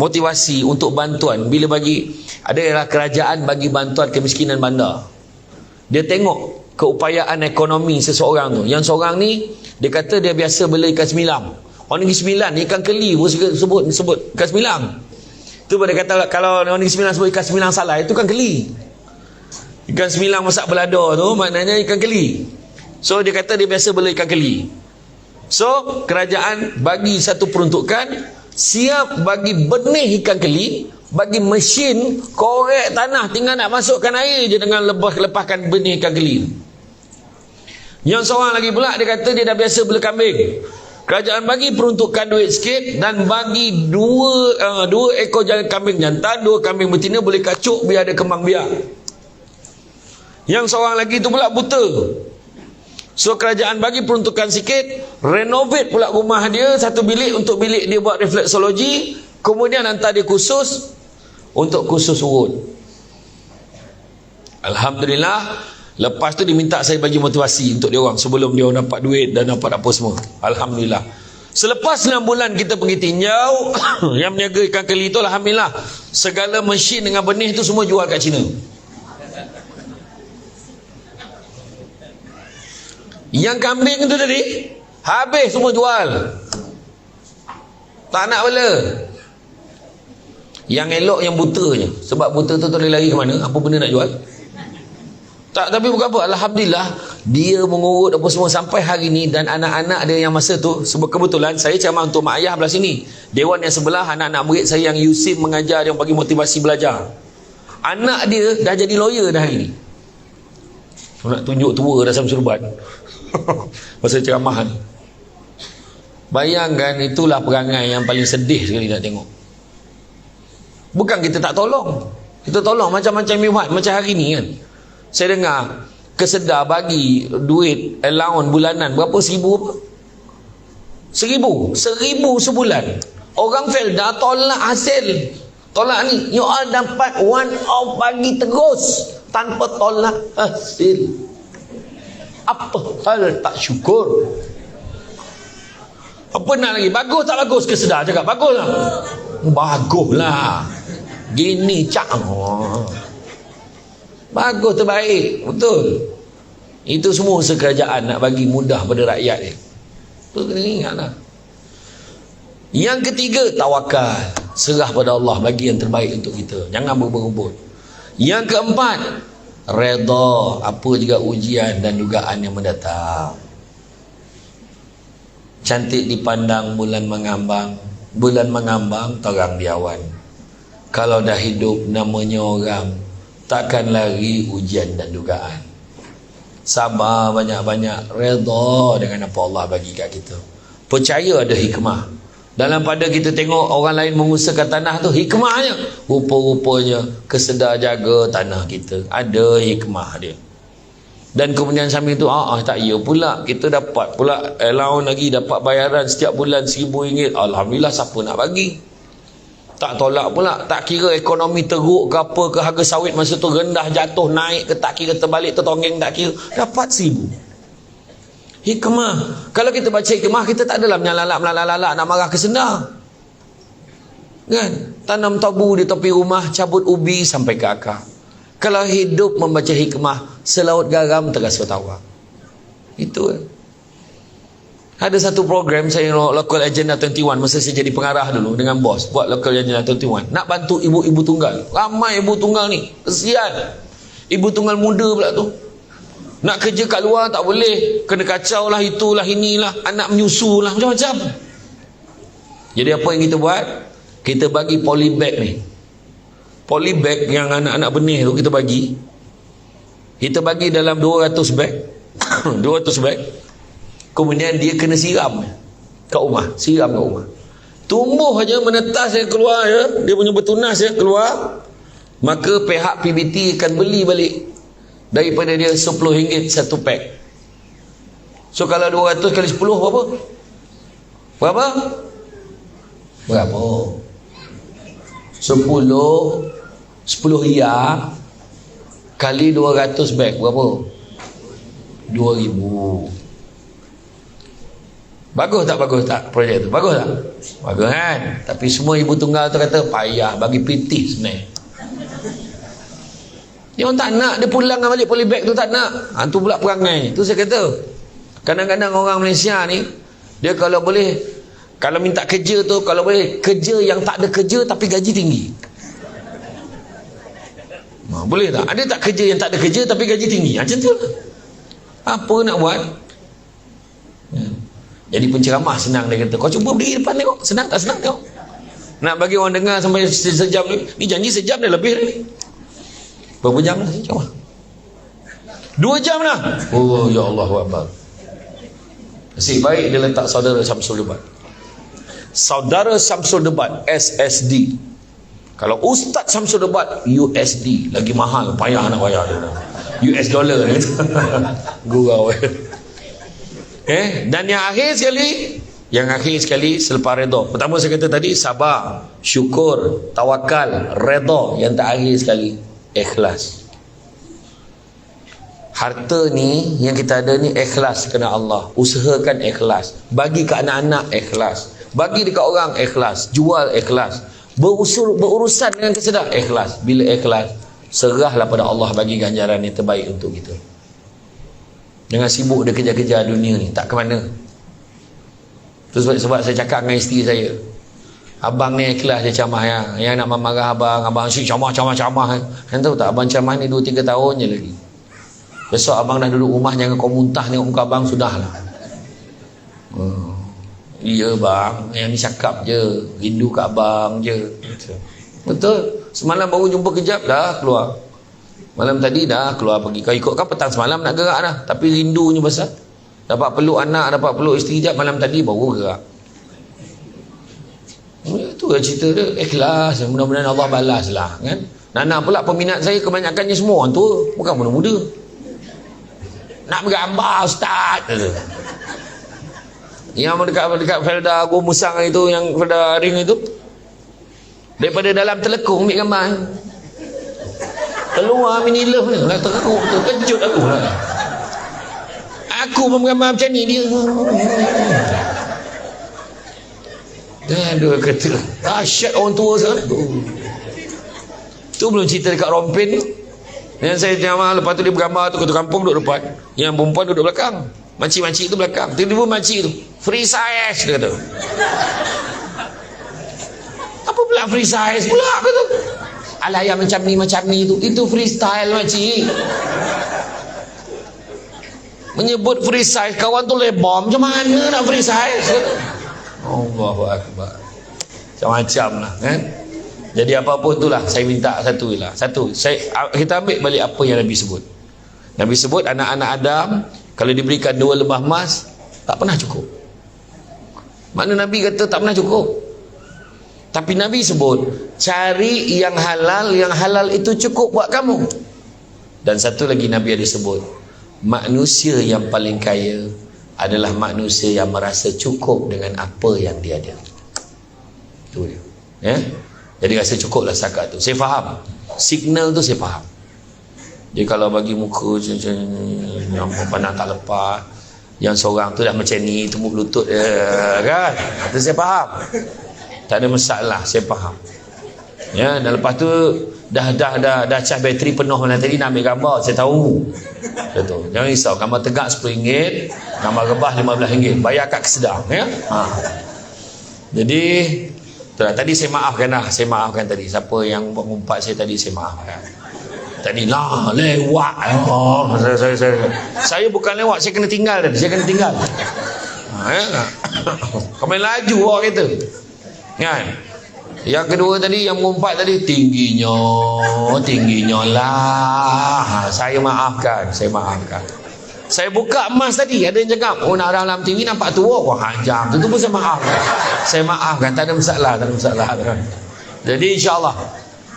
motivasi untuk bantuan. Bila bagi, adalah kerajaan bagi bantuan kemiskinan bandar. Dia tengok keupayaan ekonomi seseorang tu. Yang seorang ni, dia kata dia biasa bela ikan semilang. Orang Negeri Sembilan, ikan keli pun sebut ikan semilang. Tu dia kata, kalau orang Negeri Sembilan sebut ikan semilang salah, itu kan keli. Ikan semilang masak belada tu maknanya ikan keli. So dia kata dia biasa bela ikan keli. So kerajaan bagi satu peruntukan, siap bagi benih ikan keli, bagi mesin korek tanah, tinggal nak masukkan air je dengan lepaskan benih ikan keli. Yang seorang lagi pula, dia kata dia dah biasa bela kambing. Kerajaan bagi peruntukan duit sikit dan bagi dua ekor kambing jantan, 2 kambing betina, boleh kacuk biar ada kembang biak. Yang seorang lagi tu pula buta. So kerajaan bagi peruntukan sikit, renovate pula rumah dia, 1 bilik, untuk bilik dia buat refleksologi, kemudian hantar dia kursus untuk kursus urut. Alhamdulillah. Lepas tu diminta saya bagi motivasi untuk dia orang sebelum dia orang dapat duit dan dapat apa semua. Alhamdulillah. Selepas 6 bulan kita pergi tinjau yang menjaga ikan keli tu, alhamdulillah, segala mesin dengan benih tu semua jual kat China. Yang kambing tu tadi habis semua jual. Tak nak bela. Yang elok yang butanya. Sebab buta tu boleh lari ke mana? Apa benda nak jual? Tak, tapi bukan apa, alhamdulillah dia mengurut apa semua sampai hari ni. Dan anak-anak dia yang masa tu, sebab kebetulan saya ceramah untuk mak ayah belah sini, dewan yang sebelah anak-anak murid saya yang Yusim mengajar, yang bagi motivasi belajar. Anak dia dah jadi lawyer dah hari ni. Nak tunjuk tua dah Samsul Lebat masa ceramah ni. Bayangkan, itulah perangai yang paling sedih sekali nak tengok. Bukan kita tak tolong. Kita tolong macam-macam miwat. Macam hari ni kan, saya dengar Kesedar bagi duit allowance bulanan berapa? 1,000 apa? 1,000 sebulan. Orang Felda tolak hasil, tolak ni, you all dapat one off bagi terus tanpa tolak hasil. Apa hal tak syukur? Apa nak lagi? Bagus tak bagus? Kesedar cakap bagus lah. Bagus lah. Gini cak. Bagus, terbaik. Betul. Itu semua usaha kerajaan nak bagi mudah pada rakyat dia. Tu kena ingatlah. Yang ketiga, tawakal. Serah pada Allah, bagi yang terbaik untuk kita. Jangan berebut-rebut. Yang keempat, redha apa juga ujian dan dugaan yang mendatang. Cantik dipandang bulan mengambang. Bulan mengambang, terang di awan. Kalau dah hidup namanya orang, takkan lari ujian dan dugaan. Sabar banyak-banyak, redha dengan apa Allah bagi kat kita. Percaya ada hikmah. Dalam pada kita tengok orang lain mengusahakan tanah tu, hikmahnya rupa-rupanya Kesedar jaga tanah kita, ada hikmah dia. Dan kemudian sambil tu tak ya pula, kita dapat pula allowance lagi, dapat bayaran setiap bulan RM1,000. Alhamdulillah, siapa nak bagi? Tak tolak pula. Tak kira ekonomi teruk ke apa, ke harga sawit masa tu rendah, jatuh, naik ke, tak kira terbalik, tertonggeng, tak kira, dapat RM1,000. Hikmah. Kalau kita baca hikmah, kita tak adalah melalak nak marah Kesedar kan. Tanam tabu di tepi rumah, cabut ubi sampai ke akar. Kalau hidup membaca hikmah, selaut garam terasa tawa. Itu Ada satu program saya, Local Agenda 21, masa saya jadi pengarah dulu dengan bos, buat Local Agenda 21, nak bantu ibu-ibu tunggal. Ramai ibu tunggal ni, kesian. Ibu tunggal muda pula tu, nak kerja kat luar tak boleh, kena kacau lah, itulah, inilah, anak menyusu lah, macam-macam. Jadi apa yang kita buat? Kita bagi polybag ni. Polybag yang anak-anak benih tu kita bagi. Kita bagi dalam 200 bag. 200 bag. Kemudian dia kena siram kat rumah, siram kat rumah. Tumbuh aja, menetas dia keluar ya, dia punya bertunas ya keluar, maka pihak PBT akan beli balik daripada dia RM10 satu pack. So kalau 200 kali 10 berapa? Berapa? 10 riyal kali 200 bag berapa? 2,000. Bagus tak projek tu? Bagus tak? Bagus kan? Tapi semua ibu tunggal tu kata payah, bagi pitih sebenarnya. Dia orang tak nak, dia pulang balik polybag tu tak nak. Tu pula perangai. Tu saya kata, kadang-kadang orang Malaysia ni, dia kalau boleh, kalau minta kerja tu, kalau boleh kerja yang tak ada kerja tapi gaji tinggi. Boleh tak? Ada tak kerja yang tak ada kerja tapi gaji tinggi? Macam tu lah. Apa nak buat? Jadi penceramah senang, dia kata, kau cuba berdiri depan tengok, senang tak senang tengok. Nak bagi orang dengar sampai sejam ni janji sejam dah lebih dah ni. Berapa jam dah? Sejam lah. 2 jam dah. Oh ya Allah Akbar. Nasib baik dia letak saudara Samsul Debat. Saudara Samsul Debat SSD. Kalau Ustaz Samsul Debat USD, lagi mahal, payah nak bayar dia. US dollar ni. Gurau. Dan yang akhir sekali selepas redha. Pertama saya kata tadi, sabar, syukur, tawakal, redha. Yang terakhir sekali, ikhlas. Harta ni yang kita ada ni ikhlas kerana Allah. Usahakan ikhlas. Bagi ke anak-anak ikhlas. Bagi dekat orang ikhlas. Jual ikhlas. Berurusan dengan Kesedar ikhlas. Bila ikhlas, serahlah pada Allah bagi ganjaran yang terbaik untuk kita. Jangan sibuk dia kejar-kejar dunia ni, tak ke mana. Tu sebab saya cakap dengan isteri saya, abang ni ikhlas dia camah yang nak memarah abang asyik camah. Kan tahu tak, abang camah ni 2-3 tahun je lagi. Besok abang dah duduk rumah, jangan kau muntah tengok muka abang, sudahlah. Iya bang, yang ni cakap je, rindu kat abang je. Betul. Semalam baru jumpa kejap dah keluar. Malam tadi dah keluar pergi. Kau ikut kan petang semalam nak gerak dah, tapi rindunya besar. Dapat peluk anak, dapat peluk isteri jap, malam tadi baru gerak. Itu Itulah cerita dia, ikhlas. Mudah-mudahan Allah balas lah kan. Nana pula peminat saya kebanyakannya semua orang tua, bukan muda-muda. Nak bergambar ustaz. Yang dekat Felda Agung Musang itu, yang Felda Ring itu, daripada dalam telekung ambil gambar. Keluar mini love ni lah, terkejut aku lah. Aku pun bergambar macam ni, dia dan dia kata dahsyat orang tua sana. Tu belum cerita dekat Rompin tu. Dan saya tengok lepas tu dia bergambar tu, ketua kampung duduk depan, yang perempuan duduk belakang, makcik-makcik tu belakang. Tiba-tiba makcik tu free size, dia kata. Apa pula free size pula kata. Alah yang macam ni tu, itu freestyle makcik. Menyebut free size, kawan tu lebar, macam mana nak free size? Allahu Akbar. Macam-macam lah kan. Jadi apa-apa itulah saya minta satu, kita ambil balik apa yang Nabi sebut. Nabi sebut anak-anak Adam kalau diberikan 2 lebah emas tak pernah cukup. Mana Nabi kata tak pernah cukup. Tapi Nabi sebut cari yang halal itu cukup buat kamu. Dan satu lagi Nabi ada sebut, manusia yang paling kaya adalah manusia yang merasa cukup dengan apa yang dia ada. Itu dia. Ya? Jadi rasa cukuplah setakat tu. Saya faham. Signal tu saya faham. Jadi kalau bagi muka yang pandang tak lepas, yang seorang tu dah macam ni, tumbuh lutut kan? Itu saya faham. Tak ada masalah, saya faham. Ya, dan lepas tu dah cas bateri penuh lah tadi nak ambil gambar, saya tahu. Betul. Jangan risau, gambar tegak RM10, gambar rebah RM15. Bayar kat kesedang, ya. Jadi tadi saya maafkan tadi siapa yang mengumpat saya tadi, saya maafkan. Tadi lah lewat. Saya bukan lewat, saya kena tinggal tadi. Kau main laju awak kereta. Kan? Yang kedua tadi yang mengumpat tadi tingginya lah. Saya maafkan. Saya buka emas tadi, ada yang cakap, oh nak dalam TV nampak tua, wah hajam. Itu pun saya maafkan. Tak ada masalah. Jadi insyaAllah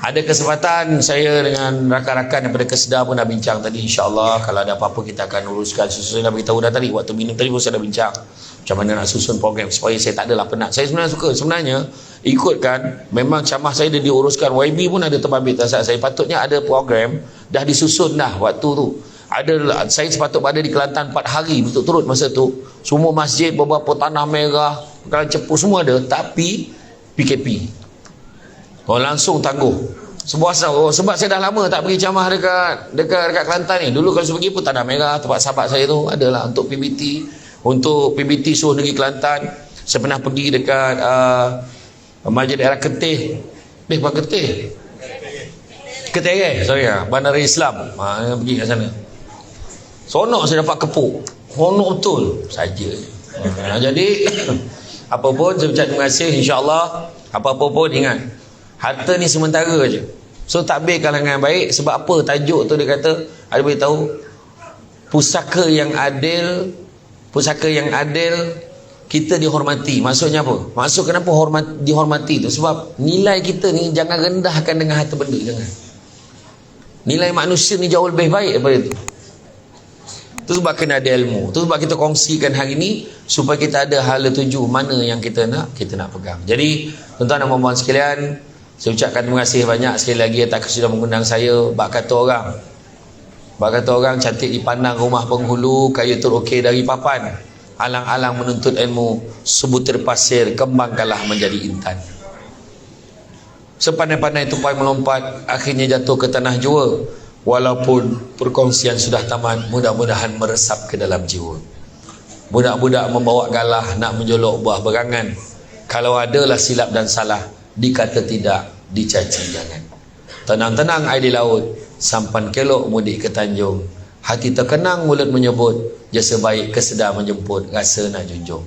ada kesempatan saya dengan rakan-rakan daripada Kesedar pun dah bincang tadi. InsyaAllah kalau ada apa-apa kita akan uruskan. Saya dah beritahu dah tadi, waktu minum tadi pun saya dah bincang macam mana nak susun program supaya saya tak adalah penat. Saya sebenarnya ikutkan, memang camah saya dah diuruskan. YB pun ada terbabit tak saya, patutnya ada program dah disusun dah waktu tu. Saya sepatutnya ada di Kelantan 4 hari berturut-turut masa tu. Semua masjid, beberapa tanah merah, Kalang Cepu semua ada, tapi PKP. Langsung tangguh. Sebab saya dah lama tak pergi camah dekat Kelantan ni. Dulu kalau saya pergi pun tanah merah, tempat sahabat saya tu adalah untuk PBT Suruh Negeri Kelantan. Saya pernah pergi dekat Masjid Daerah Ketih. Bukan Ketih. Bandar Islam. Pergi kat sana. Sonok saya dapat kepuk. Honok betul saja. Jadi apa pun saya ucap terima kasih. InsyaAllah apa-apa pun ingat, harta ni sementara aja. So takbirkan dengan baik. Sebab apa tajuk tu dia kata, ada beritahu pusaka yang adil kita dihormati. Maksudnya apa? Maksud kenapa dihormati tu? Sebab nilai kita ni jangan rendahkan dengan harta benda. Jangan. Nilai manusia ni jauh lebih baik daripada itu. Itu sebab kena ada ilmu. Itu sebab kita kongsikan hari ni supaya kita ada hala tuju mana yang kita nak pegang. Jadi tuan-tuan dan puan-puan sekalian, saya ucapkan terima kasih banyak sekali lagi atas sudah mengundang saya. Bak kata orang cantik dipandang rumah penghulu, kayu terukir dari papan, alang-alang menuntut ilmu, sebutir pasir kembangkanlah menjadi intan. Sepandai-pandai tupai melompat, akhirnya jatuh ke tanah jua. Walaupun perkongsian sudah tamat, mudah-mudahan meresap ke dalam jiwa. Budak-budak membawa galah nak menjolok buah berangan. Kalau adalah silap dan salah, dikata tidak, dicaci jangan. Tenang-tenang air di laut, sampan kelok mudik ke Tanjung. Hati terkenang mulut menyebut, jasa baik Kesedar menjemput, rasa nak junjung.